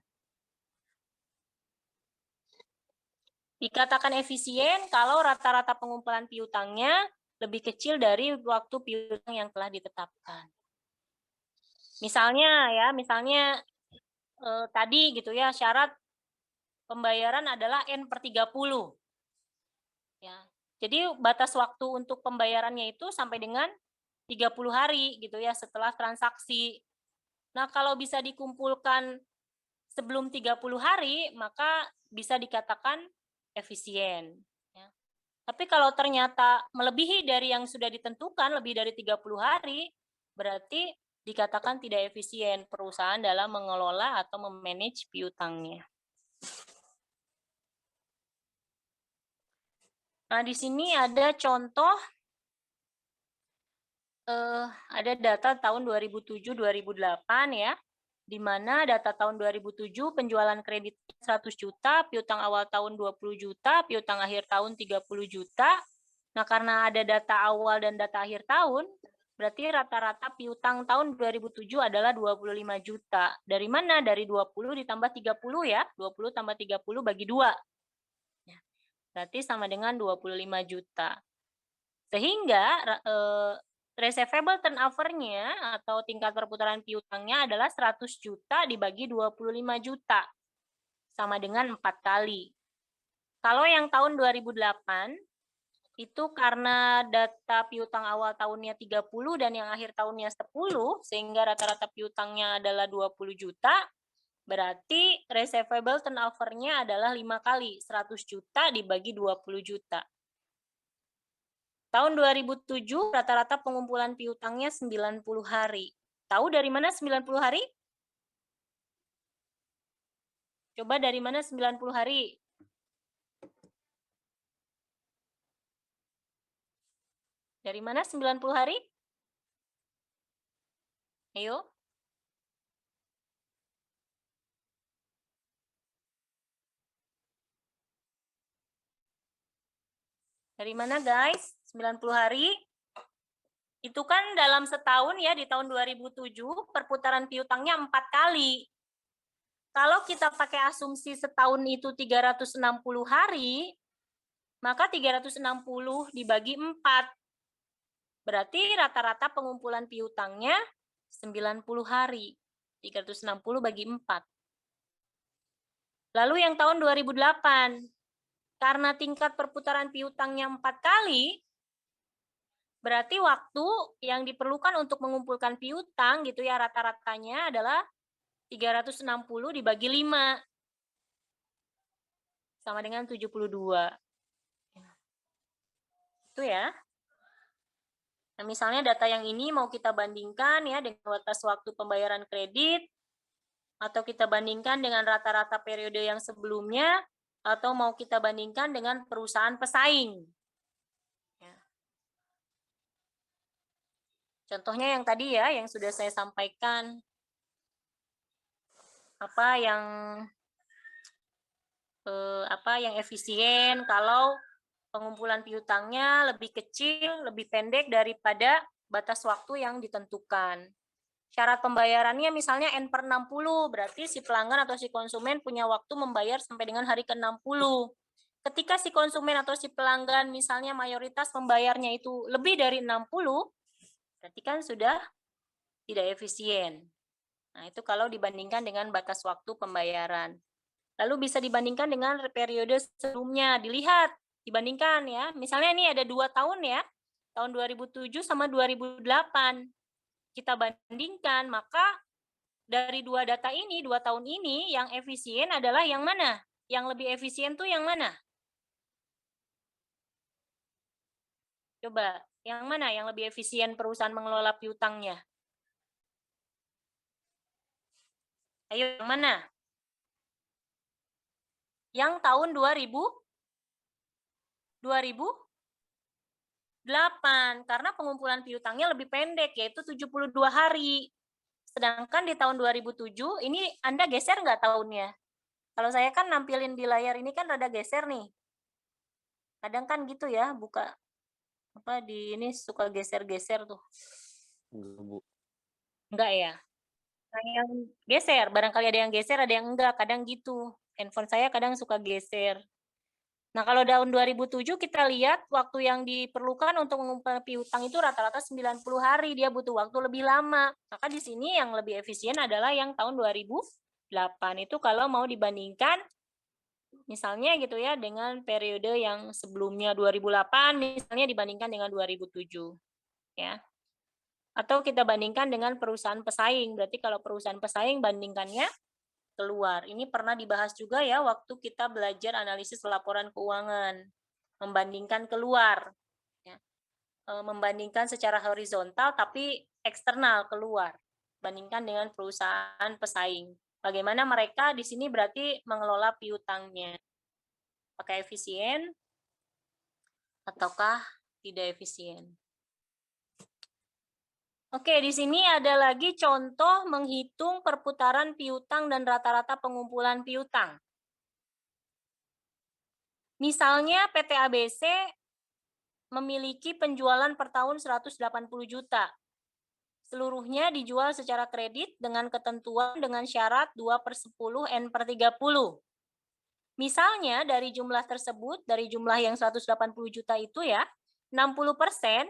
Dikatakan efisien kalau rata-rata pengumpulan piutangnya lebih kecil dari waktu piutang yang telah ditetapkan. Misalnya tadi gitu ya, syarat pembayaran adalah N/30. Ya. Jadi batas waktu untuk pembayarannya itu sampai dengan 30 hari gitu ya setelah transaksi. Nah, kalau bisa dikumpulkan sebelum 30 hari, maka bisa dikatakan efisien. Ya. Tapi kalau ternyata melebihi dari yang sudah ditentukan, lebih dari 30 hari, berarti dikatakan tidak efisien perusahaan dalam mengelola atau memanage piutangnya. Nah, di sini ada contoh, ada data tahun 2007-2008 ya, di mana data tahun 2007 penjualan kredit 100 juta, piutang awal tahun 20 juta, piutang akhir tahun 30 juta. Nah, karena ada data awal dan data akhir tahun, berarti rata-rata piutang tahun 2007 adalah 25 juta. Dari mana? Dari 20 ditambah 30 ya, 20 tambah 30 bagi 2. Berarti sama dengan 25 juta. Sehingga receivable turnover-nya atau tingkat perputaran piutangnya adalah 100 juta dibagi 25 juta. Sama dengan 4 kali. Kalau yang tahun 2008, itu karena data piutang awal tahunnya 30 dan yang akhir tahunnya 10, sehingga rata-rata piutangnya adalah 20 juta, berarti receivable turnover-nya adalah 5 kali, 100 juta dibagi 20 juta. Tahun 2007 rata-rata pengumpulan piutangnya 90 hari. Tahu dari mana 90 hari? Coba dari mana 90 hari? Dari mana 90 hari? Ayo. Dari mana guys? 90 hari. Itu kan dalam setahun ya, di tahun 2007 perputaran piutangnya 4 kali. Kalau kita pakai asumsi setahun itu 360 hari, maka 360 dibagi 4. Berarti rata-rata pengumpulan piutangnya 90 hari. 360 bagi 4. Lalu yang tahun 2008, karena tingkat perputaran piutangnya 4 kali, berarti waktu yang diperlukan untuk mengumpulkan piutang gitu ya rata-ratanya adalah 360 dibagi 5. Sama dengan 72. Itu ya. Nah, misalnya data yang ini mau kita bandingkan ya dengan batas waktu pembayaran kredit, atau kita bandingkan dengan rata-rata periode yang sebelumnya, atau mau kita bandingkan dengan perusahaan pesaing. Ya. Contohnya yang tadi ya, yang sudah saya sampaikan. Apa yang efisien kalau pengumpulan piutangnya lebih kecil, lebih pendek daripada batas waktu yang ditentukan. Syarat pembayarannya misalnya N/60, berarti si pelanggan atau si konsumen punya waktu membayar sampai dengan hari ke-60. Ketika si konsumen atau si pelanggan misalnya mayoritas membayarnya itu lebih dari 60, berarti kan sudah tidak efisien. Nah, itu kalau dibandingkan dengan batas waktu pembayaran. Lalu bisa dibandingkan dengan periode sebelumnya, dilihat, dibandingkan ya. Misalnya ini ada 2 tahun ya, tahun 2007 sama 2008. Kita bandingkan, maka dari 2 data ini, 2 tahun ini, yang efisien adalah yang mana? Yang lebih efisien tuh yang mana? Coba, yang mana yang lebih efisien perusahaan mengelola piutangnya? Ayo, yang mana? Yang tahun 2008, karena pengumpulan piutangnya lebih pendek, yaitu 72 hari. Sedangkan di tahun 2007, ini Anda geser nggak tahunnya? Kalau saya kan nampilin di layar ini kan rada geser nih. Kadang kan gitu ya, buka apa di ini suka geser-geser tuh. Enggak, Bu. Enggak ya? Nah, yang geser, barangkali ada yang geser, ada yang enggak, kadang gitu. Handphone saya kadang suka geser. Nah, kalau tahun 2007 kita lihat waktu yang diperlukan untuk mengumpulkan piutang itu rata-rata 90 hari, dia butuh waktu lebih lama. Maka di sini yang lebih efisien adalah yang tahun 2008. Itu kalau mau dibandingkan misalnya gitu ya dengan periode yang sebelumnya 2008 misalnya dibandingkan dengan 2007 ya. Atau kita bandingkan dengan perusahaan pesaing. Berarti kalau perusahaan pesaing bandingkannya keluar. Ini pernah dibahas juga ya waktu kita belajar analisis laporan keuangan. Membandingkan keluar. Ya. Membandingkan secara horizontal tapi eksternal keluar. Bandingkan dengan perusahaan pesaing. Bagaimana mereka di sini berarti mengelola piutangnya. Apakah efisien ataukah tidak efisien? Oke, di sini ada lagi contoh menghitung perputaran piutang dan rata-rata pengumpulan piutang. Misalnya PT ABC memiliki penjualan per tahun 180 juta. Seluruhnya dijual secara kredit dengan ketentuan dengan syarat 2/10 N/30. Misalnya dari jumlah tersebut, dari jumlah yang 180 juta itu ya, 60%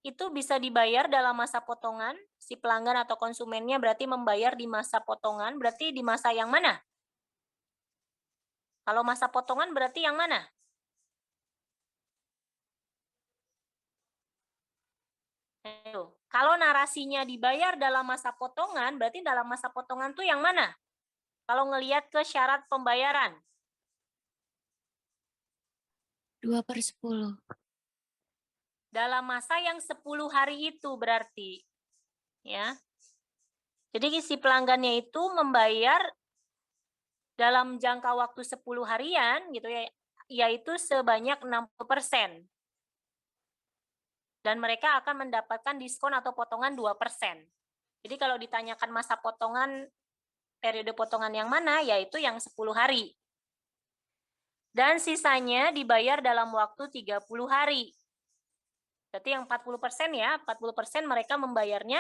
itu bisa dibayar dalam masa potongan, si pelanggan atau konsumennya berarti membayar di masa potongan, berarti di masa yang mana? Kalau masa potongan berarti yang mana? Ayo. Kalau narasinya dibayar dalam masa potongan, berarti dalam masa potongan tuh yang mana? Kalau ngelihat ke syarat pembayaran. 2/10. Dalam masa yang 10 hari itu berarti. Ya. Jadi si pelanggannya itu membayar dalam jangka waktu 10 harian gitu ya, yaitu sebanyak 60%. Dan mereka akan mendapatkan diskon atau potongan 2%. Jadi kalau ditanyakan masa potongan, periode potongan yang mana, yaitu yang 10 hari. Dan sisanya dibayar dalam waktu 30 hari. Berarti yang 40% ya, 40% mereka membayarnya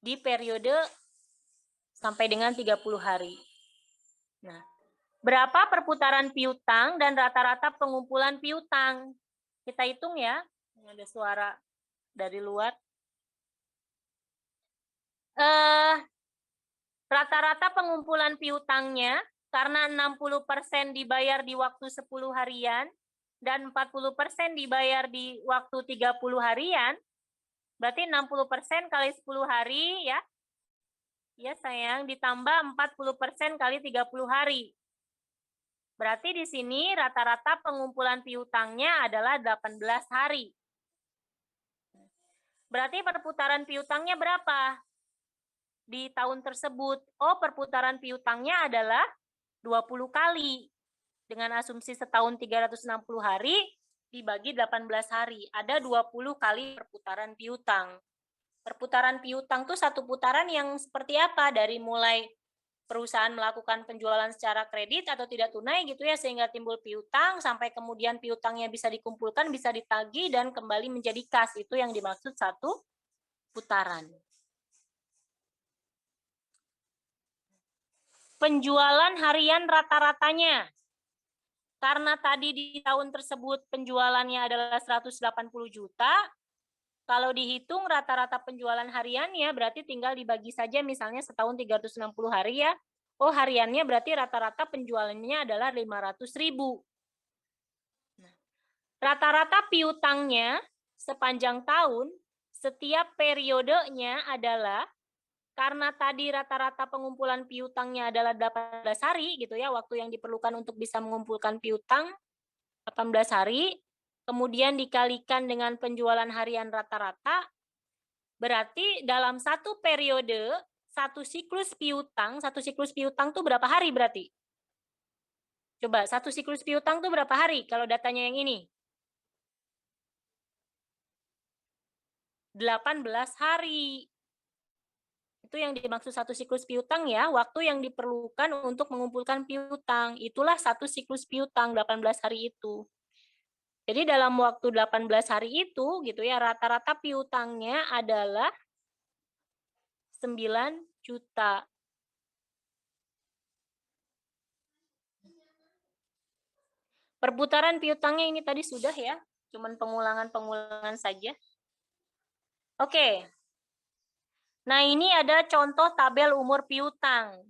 di periode sampai dengan 30 hari. Nah, berapa perputaran piutang dan rata-rata pengumpulan piutang? Kita hitung ya. Ada suara dari luar. Rata-rata pengumpulan piutangnya karena 60% dibayar di waktu 10 harian dan 40% dibayar di waktu 30 harian, berarti 60% kali 10 hari ya. Ya sayang, ditambah 40% kali 30 hari. Berarti di sini rata-rata pengumpulan piutangnya adalah 18 hari. Berarti perputaran piutangnya berapa di tahun tersebut? Oh, perputaran piutangnya adalah 20 kali. Dengan asumsi setahun 360 hari dibagi 18 hari. Ada 20 kali perputaran piutang. Perputaran piutang itu satu putaran yang seperti apa? Dari mulai perusahaan melakukan penjualan secara kredit atau tidak tunai gitu ya, sehingga timbul piutang, sampai kemudian piutangnya bisa dikumpulkan, bisa ditagih, dan kembali menjadi kas. Itu yang dimaksud satu putaran. Penjualan harian rata-ratanya. Karena tadi di tahun tersebut penjualannya adalah 180 juta, kalau dihitung rata-rata penjualan hariannya berarti tinggal dibagi saja misalnya setahun 360 hari ya. Oh, hariannya berarti rata-rata penjualannya adalah 500.000. Rata-rata piutangnya sepanjang tahun, setiap periodenya adalah, karena tadi rata-rata pengumpulan piutangnya adalah 18 hari gitu ya, waktu yang diperlukan untuk bisa mengumpulkan piutang 18 hari, kemudian dikalikan dengan penjualan harian rata-rata, berarti dalam satu periode, satu siklus piutang tuh berapa hari berarti? Coba, satu siklus piutang tuh berapa hari kalau datanya yang ini? 18 hari. Itu yang dimaksud satu siklus piutang ya, waktu yang diperlukan untuk mengumpulkan piutang. Itulah satu siklus piutang, 18 hari itu. Jadi dalam waktu 18 hari itu gitu ya, rata-rata piutangnya adalah 9 juta. Perputaran piutangnya ini tadi sudah ya, cuman pengulangan-pengulangan saja. Oke. Nah, ini ada contoh tabel umur piutang.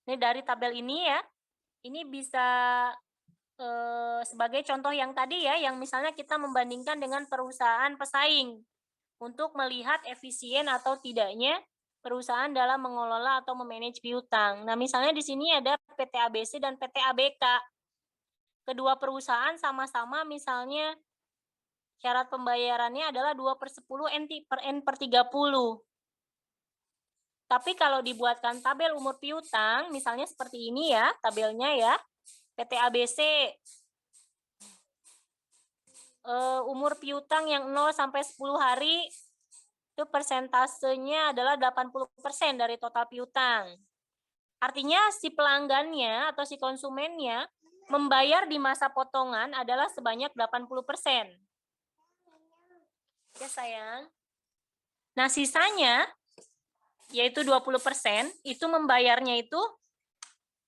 Ini dari tabel ini ya. Ini bisa sebagai contoh yang tadi ya, yang misalnya kita membandingkan dengan perusahaan pesaing untuk melihat efisien atau tidaknya perusahaan dalam mengelola atau memanage piutang. Nah, misalnya di sini ada PT ABC dan PT ABK. Kedua perusahaan sama-sama misalnya syarat pembayarannya adalah 2/10 N/30. Tapi kalau dibuatkan tabel umur piutang, misalnya seperti ini ya, tabelnya ya, PT ABC, umur piutang yang 0 sampai 10 hari, itu persentasenya adalah 80% dari total piutang. Artinya si pelanggannya atau si konsumennya membayar di masa potongan adalah sebanyak 80%. Ya sayang. Nah sisanya, yaitu 20%, itu membayarnya itu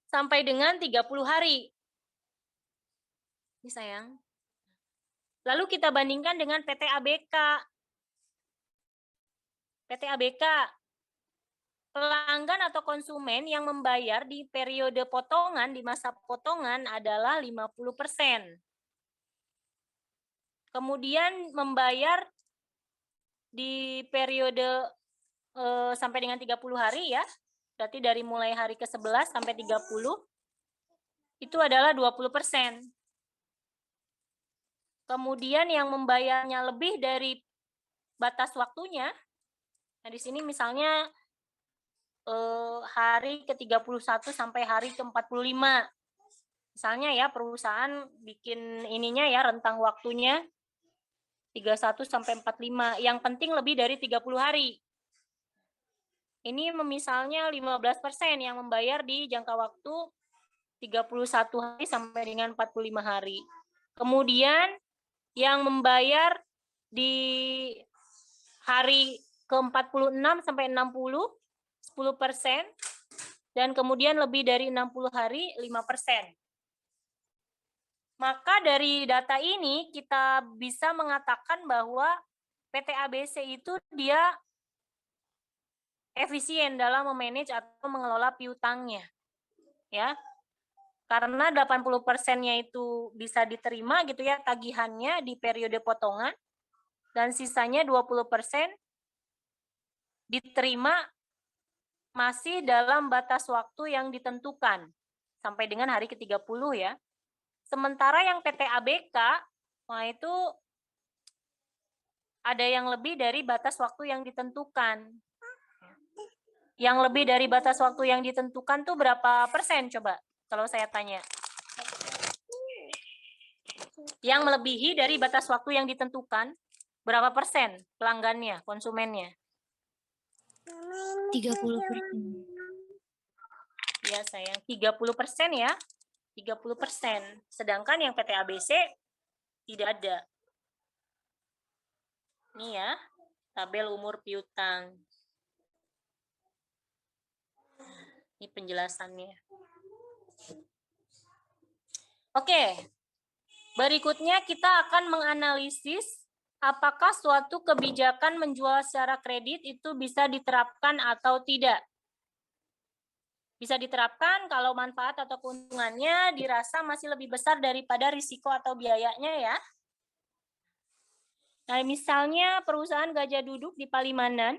sampai dengan 30 hari. Ini sayang. Lalu kita bandingkan dengan PT ABK. PT ABK, pelanggan atau konsumen yang membayar di periode potongan, di masa potongan adalah 50%. Kemudian membayar di periode sampai dengan 30 hari ya, berarti dari mulai hari ke-11 sampai 30, itu adalah 20%. Kemudian yang membayarnya lebih dari batas waktunya, nah di sini misalnya hari ke-31 sampai hari ke-45. Misalnya ya perusahaan bikin ininya ya rentang waktunya 31 sampai 45. Yang penting lebih dari 30 hari. Ini misalnya 15% yang membayar di jangka waktu 31 hari sampai dengan 45 hari. Kemudian yang membayar di hari ke-46 sampai 60, 10%. Dan kemudian lebih dari 60 hari, 5%. Maka dari data ini kita bisa mengatakan bahwa PT ABC itu dia efisien dalam memanage atau mengelola piutangnya. Ya. Karena 80%-nya itu bisa diterima gitu ya tagihannya di periode potongan dan sisanya 20% diterima masih dalam batas waktu yang ditentukan sampai dengan hari ke-30 ya. Sementara yang PT ABK, nah itu ada yang lebih dari batas waktu yang ditentukan. Yang lebih dari batas waktu yang ditentukan tuh berapa persen coba kalau saya tanya? Yang melebihi dari batas waktu yang ditentukan, berapa persen pelanggannya, konsumennya? 30%. Ya sayang, 30% ya. 30%. Sedangkan yang PT ABC tidak ada. Ini ya, tabel umur piutang. Ini penjelasannya. Oke. Berikutnya kita akan menganalisis apakah suatu kebijakan menjual secara kredit itu bisa diterapkan atau tidak. Bisa diterapkan kalau manfaat atau keuntungannya dirasa masih lebih besar daripada risiko atau biayanya ya. Nah, misalnya perusahaan Gajah Duduk di Palimanan,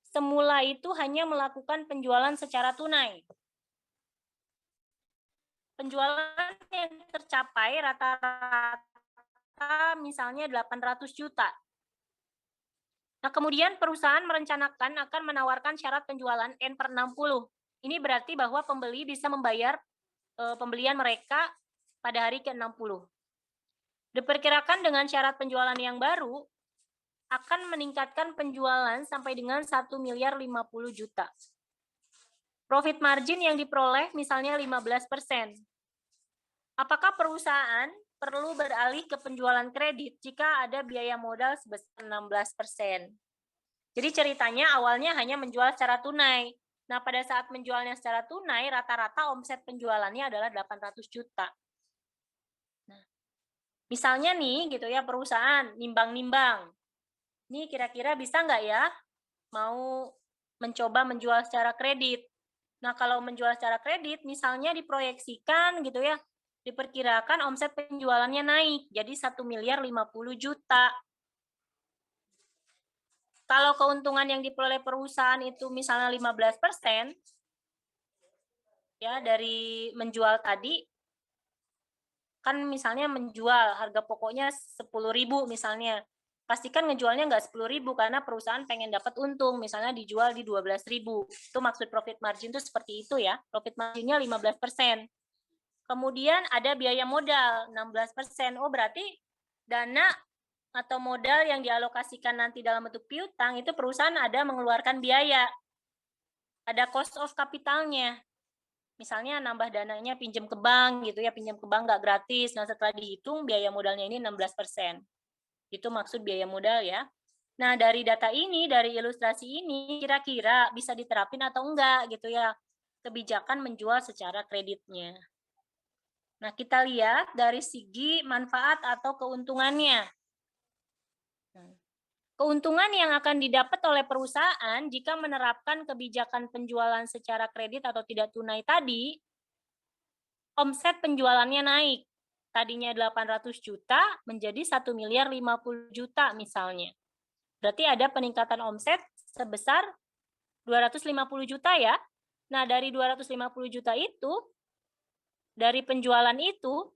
semula itu hanya melakukan penjualan secara tunai. Penjualan yang tercapai rata-rata misalnya 800 juta. Nah, kemudian perusahaan merencanakan akan menawarkan syarat penjualan N/60. Ini berarti bahwa pembeli bisa membayar pembelian mereka pada hari ke-60. Diperkirakan dengan syarat penjualan yang baru akan meningkatkan penjualan sampai dengan 1 miliar 50 juta. Profit margin yang diperoleh misalnya 15%. Apakah perusahaan perlu beralih ke penjualan kredit jika ada biaya modal sebesar 16%? Jadi ceritanya awalnya hanya menjual secara tunai. Nah, pada saat menjualnya secara tunai, rata-rata omset penjualannya adalah 800 juta. Nah, misalnya nih, gitu ya, perusahaan nimbang-nimbang. Ini kira-kira bisa nggak ya mau mencoba menjual secara kredit? Nah, kalau menjual secara kredit, misalnya diproyeksikan gitu ya, diperkirakan omset penjualannya naik, jadi 1 miliar 50 juta. Kalau keuntungan yang diperoleh perusahaan itu misalnya 15%, ya dari menjual tadi, kan misalnya menjual harga pokoknya 10.000 misalnya, pastikan ngejualnya nggak 10.000 karena perusahaan pengen dapat untung, misalnya dijual di 12.000. Itu maksud profit margin itu seperti itu ya, profit marginnya 15%. Kemudian ada biaya modal 16%. Oh berarti dana atau modal yang dialokasikan nanti dalam bentuk piutang itu perusahaan ada mengeluarkan biaya. Ada cost of capitalnya. Misalnya nambah dananya pinjam ke bank gitu ya, pinjam ke bank nggak gratis. Nah setelah dihitung biaya modalnya ini 16%. Itu maksud biaya modal ya. Nah dari data ini, dari ilustrasi ini kira-kira bisa diterapin atau enggak gitu ya kebijakan menjual secara kreditnya. Nah, kita lihat dari segi manfaat atau keuntungannya. Keuntungan yang akan didapat oleh perusahaan jika menerapkan kebijakan penjualan secara kredit atau tidak tunai tadi, omset penjualannya naik. Tadinya 800 juta menjadi 1 miliar 50 juta misalnya. Berarti ada peningkatan omset sebesar 250 juta ya. Nah, dari 250 juta itu, dari penjualan itu,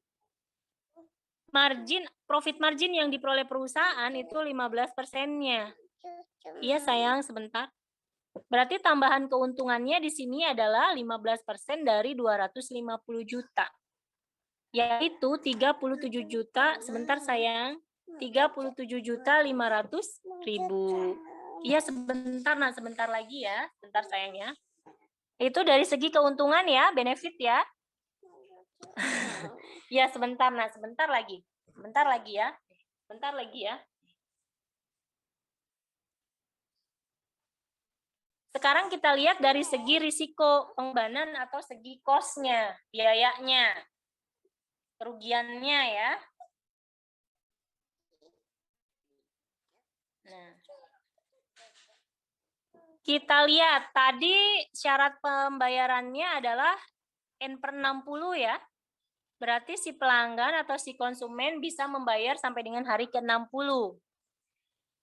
profit margin yang diperoleh perusahaan itu 15%-nya. Iya sayang, sebentar. Berarti tambahan keuntungannya di sini adalah 15% dari 250 juta. Yaitu 37 juta, sebentar sayang. 37.500.000. Iya, sebentar, nah sebentar lagi ya, sebentar sayangnya. Itu dari segi keuntungan ya, benefit ya. Ya, sebentar, nah sebentar lagi. Sebentar lagi ya. Sebentar lagi ya. Sekarang kita lihat dari segi risiko pengorbanan atau segi cost-nya, biayanya, kerugiannya ya. Nah, kita lihat tadi syarat pembayarannya adalah N/60 ya. Berarti si pelanggan atau si konsumen bisa membayar sampai dengan hari ke-60.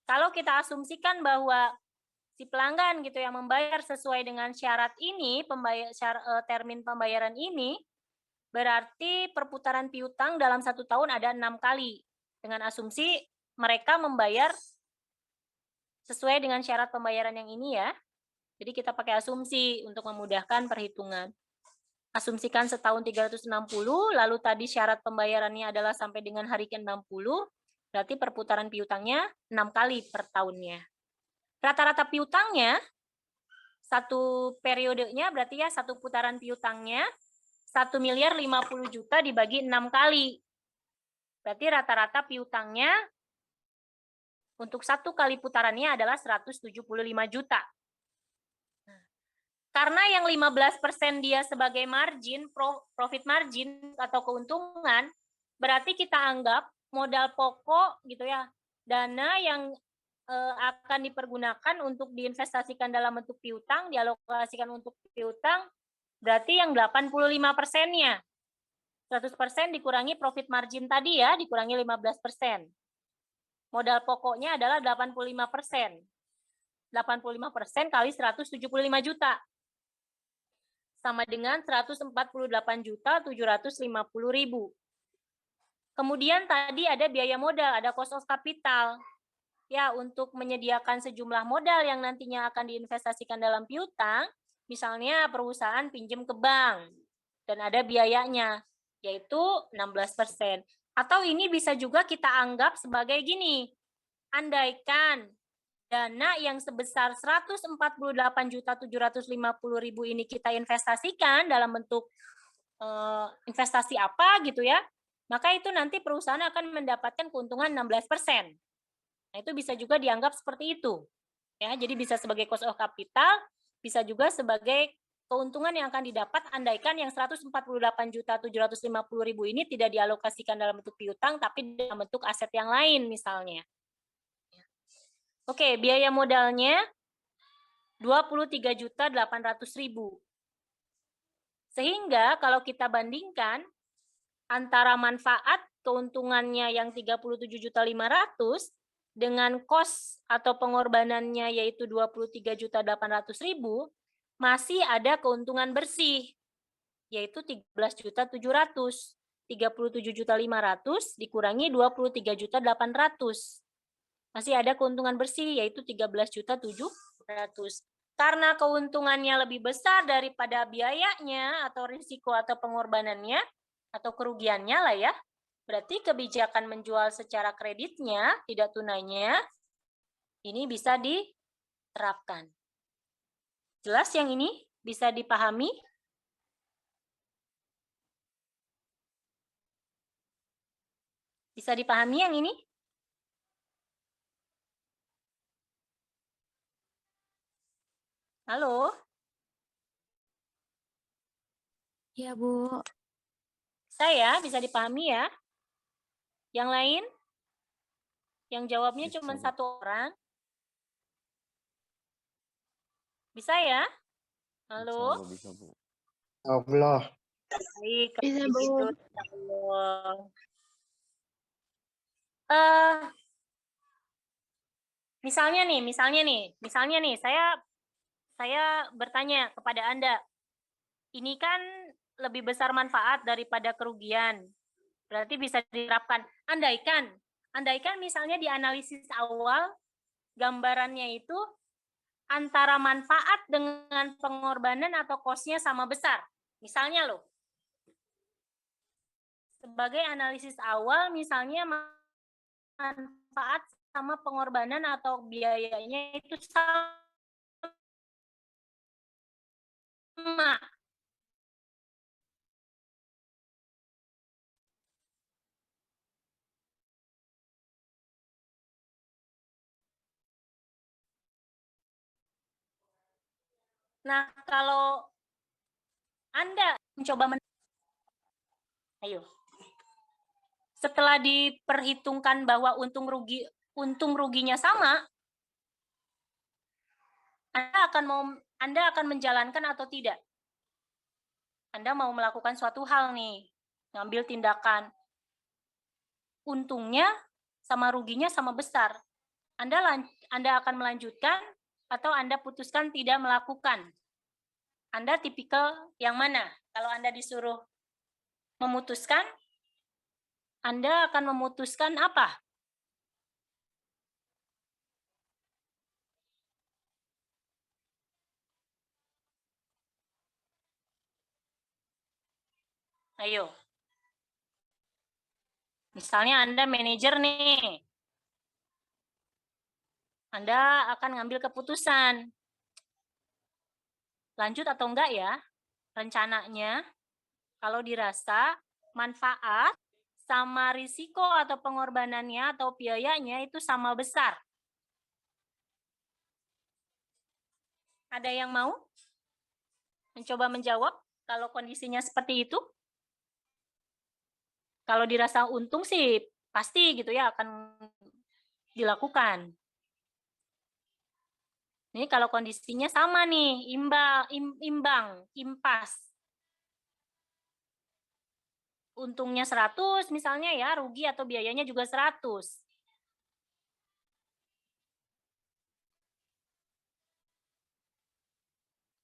Kalau kita asumsikan bahwa si pelanggan gitu yang membayar sesuai dengan syarat ini, termin pembayaran ini, berarti perputaran piutang dalam 1 tahun ada 6 kali. Dengan asumsi mereka membayar sesuai dengan syarat pembayaran yang ini ya. Jadi kita pakai asumsi untuk memudahkan perhitungan. Asumsikan setahun 360, lalu tadi syarat pembayarannya adalah sampai dengan hari ke-60, berarti perputaran piutangnya 6 kali per tahunnya. Rata-rata piutangnya, satu periodenya berarti ya satu putaran piutangnya 1.050.000.000 dibagi 6 kali. Berarti rata-rata piutangnya untuk satu kali putarannya adalah 175 juta. Karena yang 15% dia sebagai margin, profit margin atau keuntungan, berarti kita anggap modal pokok gitu ya, dana yang akan dipergunakan untuk diinvestasikan dalam bentuk piutang, dialokasikan untuk piutang, berarti yang 85%-nya. 100% dikurangi profit margin tadi ya, dikurangi 15%. Modal pokoknya adalah 85%. 85% kali 175 juta. Sama dengan 148.750.000. Kemudian tadi ada biaya modal, ada cost of capital. Ya, untuk menyediakan sejumlah modal yang nantinya akan diinvestasikan dalam piutang, misalnya perusahaan pinjam ke bank, dan ada biayanya, yaitu 16%. Atau ini bisa juga kita anggap sebagai gini, andaikan dana yang sebesar 148.750.000 ini kita investasikan dalam bentuk investasi apa gitu ya, maka itu nanti perusahaan akan mendapatkan keuntungan 16%. Nah, itu bisa juga dianggap seperti itu. Ya, jadi bisa sebagai cost of capital, bisa juga sebagai keuntungan yang akan didapat andaikan yang 148.750.000 ini tidak dialokasikan dalam bentuk piutang tapi dalam bentuk aset yang lain misalnya. Oke, biaya modalnya 23.800.000. Sehingga kalau kita bandingkan antara manfaat keuntungannya yang 37.500.000 dengan cost atau pengorbanannya yaitu 23.800.000, masih ada keuntungan bersih yaitu 13.700.000. 37.500 dikurangi 23.800. Masih ada keuntungan bersih, yaitu 13.700.000. Karena keuntungannya lebih besar daripada biayanya, atau risiko atau pengorbanannya, atau kerugiannya lah ya, berarti kebijakan menjual secara kreditnya, tidak tunainya, ini bisa diterapkan. Jelas yang ini? Bisa dipahami? Bisa dipahami yang ini? Halo? Ya, Bu. Saya bisa dipahami ya? Yang lain? Yang jawabnya cuma satu orang? Bisa ya? Halo? Bisa, Bu. Allah. Baik, Bisa, Bu. begitu. Misalnya nih, saya bertanya kepada Anda, ini kan lebih besar manfaat daripada kerugian. Berarti bisa diterapkan. Andaikan misalnya di analisis awal, gambarannya itu antara manfaat dengan pengorbanan atau cost-nya sama besar. Misalnya loh, sebagai analisis awal, misalnya manfaat sama pengorbanan atau biayanya itu sama. Nah, kalau Anda mencoba ayo. Setelah diperhitungkan bahwa untung ruginya sama, Anda akan menjalankan atau tidak? Anda mau melakukan suatu hal nih, ngambil tindakan. Untungnya sama ruginya sama besar. Anda akan melanjutkan atau Anda putuskan tidak melakukan? Anda tipikal yang mana? Kalau Anda disuruh memutuskan, Anda akan memutuskan apa? Ayo. Misalnya Anda manajer nih. Anda akan ngambil keputusan. Lanjut atau enggak ya? Rencananya, kalau dirasa manfaat sama risiko atau pengorbanannya atau biayanya itu sama besar. Ada yang mau mencoba menjawab kalau kondisinya seperti itu? Kalau dirasa untung sih pasti gitu ya akan dilakukan. Ini kalau kondisinya sama nih, imbang, impas. Untungnya 100 misalnya ya, rugi atau biayanya juga 100.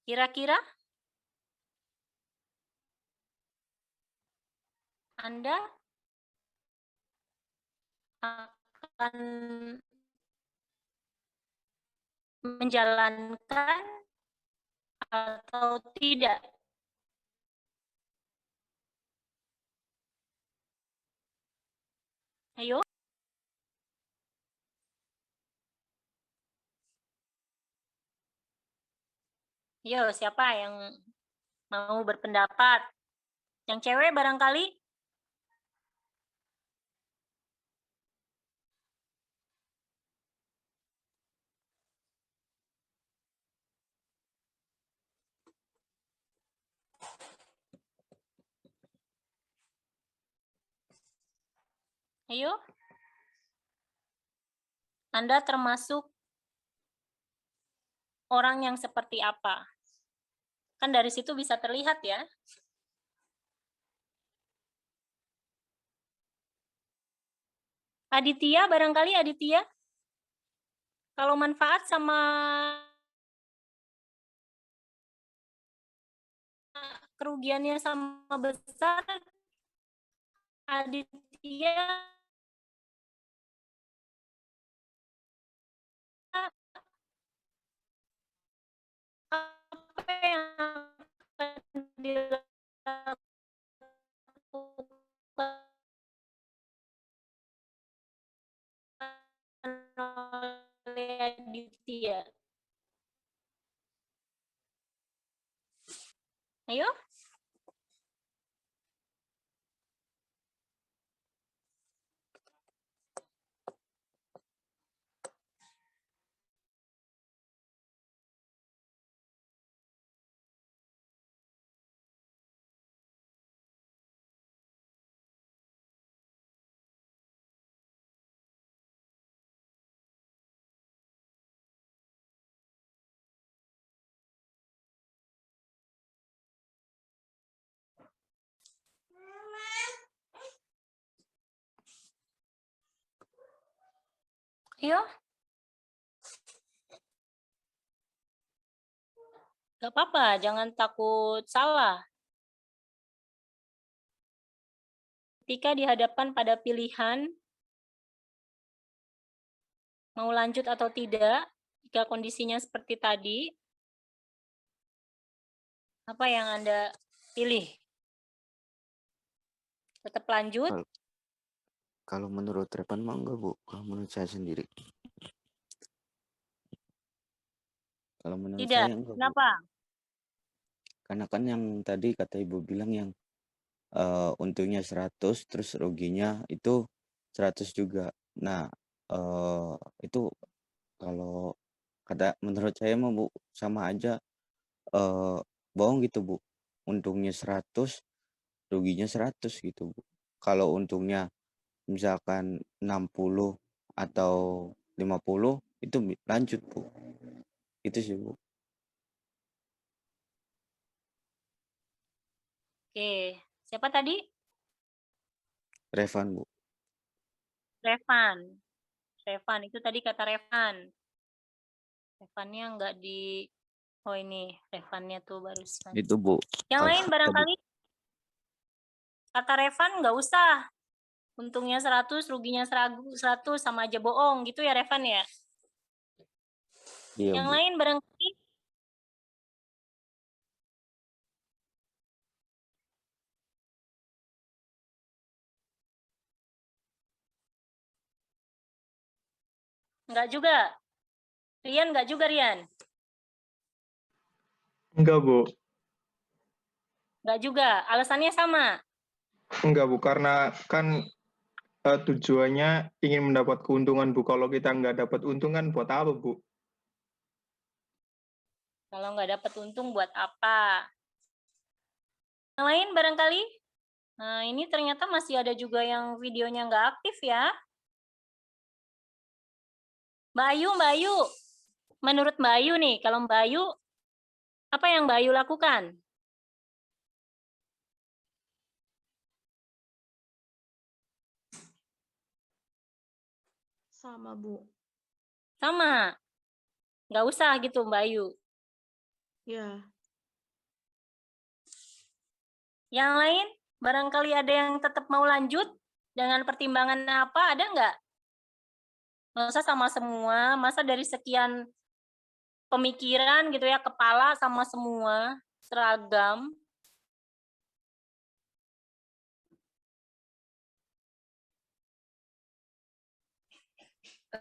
Kira-kira Anda akan menjalankan atau tidak? Ayo. Ayo, siapa yang mau berpendapat? Yang cewek barangkali? Ayo. Anda termasuk orang yang seperti apa? Kan dari situ bisa terlihat ya. Aditya, barangkali Aditya? Kalau manfaat sama kerugiannya sama besar, Aditya apa yang akan dilakukan oleh Aditya? Ayo. Ayo. Gak apa-apa, jangan takut salah. Ketika dihadapkan pada pilihan, mau lanjut atau tidak, jika kondisinya seperti tadi, apa yang Anda pilih? Tetap lanjut Kalau menurut Revan mah enggak, Bu. Kalau menurut saya sendiri. Kalau menurut Tidak. saya enggak, Bu. Kenapa? Karena kan yang tadi kata Ibu bilang yang untungnya 100 terus ruginya itu 100 juga. Nah, itu kalau kata menurut saya mah Bu sama aja bohong gitu, Bu. Untungnya 100, ruginya 100 gitu, Bu. Kalau untungnya misalkan 60 atau 50 itu lanjut, Bu. Itu sih, Bu. Oke. Siapa tadi? Revan, Bu. Revan. Revan. Itu tadi kata Revan. Revannya nggak di... Oh ini, Revannya tuh barusan. Itu, Bu. Yang lain Tadi barangkali kata Revan nggak usah. Untungnya 100, ruginya 100, sama aja bohong. Gitu ya Revan ya? iya, Yang Bu. lain barangkali nggak juga. Rian nggak juga, Rian? Enggak, Bu. Nggak juga. Alasannya sama. Enggak, Bu. Karena kan tujuannya ingin mendapat keuntungan, Bu. Kalau kita nggak dapat untungan, buat apa, Bu? Kalau nggak dapat untung buat apa? Yang lain barangkali? Nah, ini ternyata masih ada juga yang videonya nggak aktif ya. Mbak Ayu. Menurut Mbak Ayu nih, kalau Mbak Ayu, apa yang Mbak Ayu lakukan? Sama, Bu. Sama. Nggak usah gitu Mbak Ayu. Ya, Yang lain, barangkali ada yang tetap mau lanjut dengan pertimbangan apa, ada nggak? Masa sama semua, masa dari sekian pemikiran gitu ya, kepala sama semua, seragam.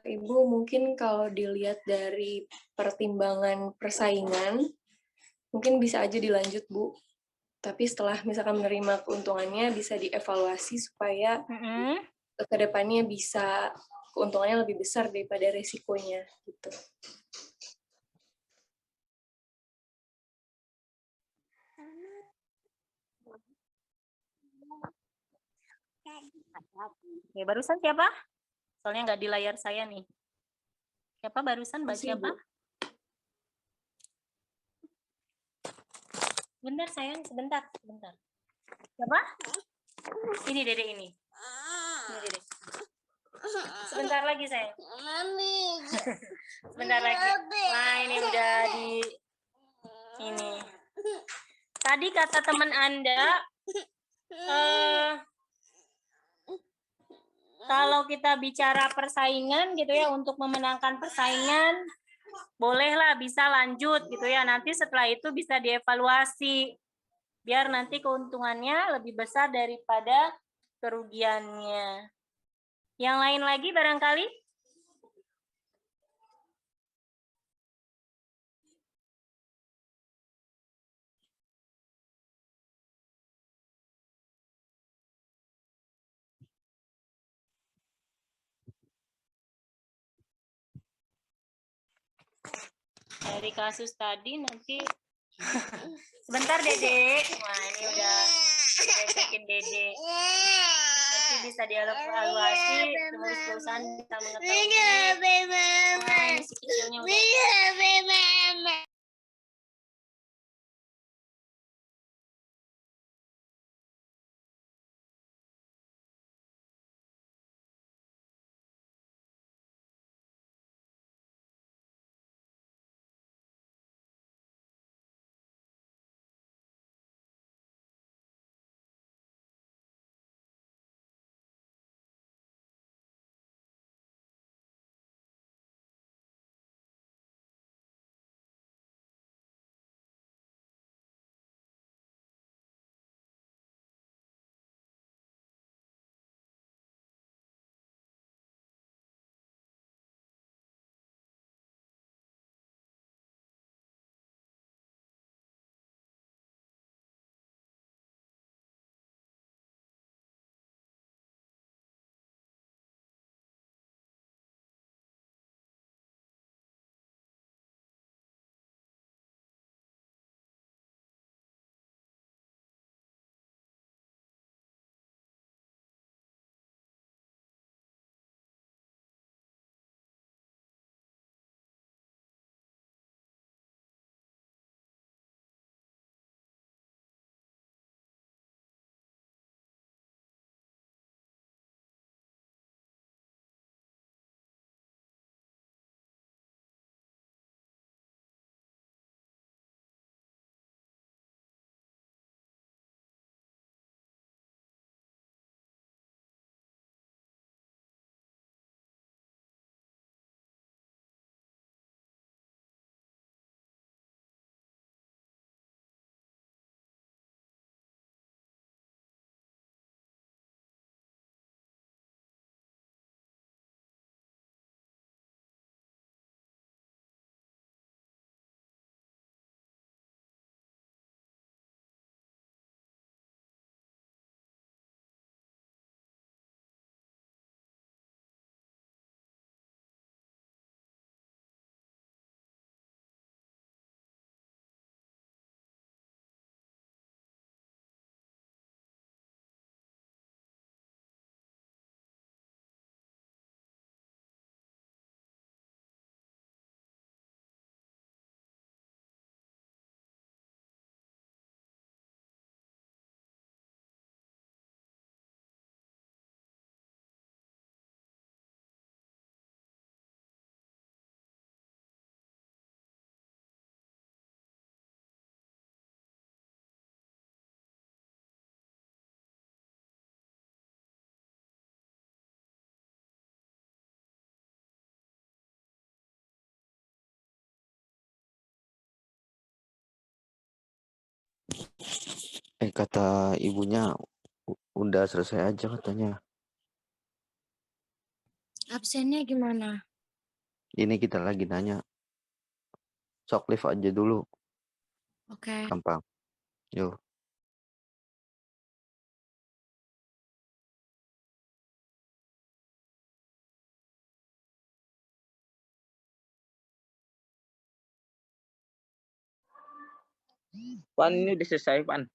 Ibu, mungkin kalau dilihat dari pertimbangan persaingan, mungkin bisa aja dilanjut, Bu. Tapi setelah misalkan menerima keuntungannya, bisa dievaluasi supaya ke depannya bisa keuntungannya lebih besar daripada resikonya. Gitu. Oke, barusan siapa? Soalnya nggak di layar saya nih. Siapa barusan? Mbak Masih, siapa? Bu. Bentar sayang, sebentar. Siapa? Ini Dede ini. Ini Dede. Sebentar lagi sayang. Sebentar lagi. Nah ini udah di ini. Tadi kata teman Anda, kalau kita bicara persaingan gitu ya, untuk memenangkan persaingan, bolehlah bisa lanjut gitu ya. Nanti setelah itu bisa dievaluasi. Biar nanti keuntungannya lebih besar daripada kerugiannya. Yang lain lagi barangkali? Dari kasus tadi nanti sebentar Dede. Wah ini udah cekin Dede. Nanti bisa dievaluasi, pengurus perusahaan bisa mengetahui. Wah ini si kecilnya udah. Kata ibunya udah selesai aja katanya. Absennya gimana? Ini kita lagi nanya. Sok live aja dulu, Oke. gampang. Yuk. Pan ini udah selesai, Pan.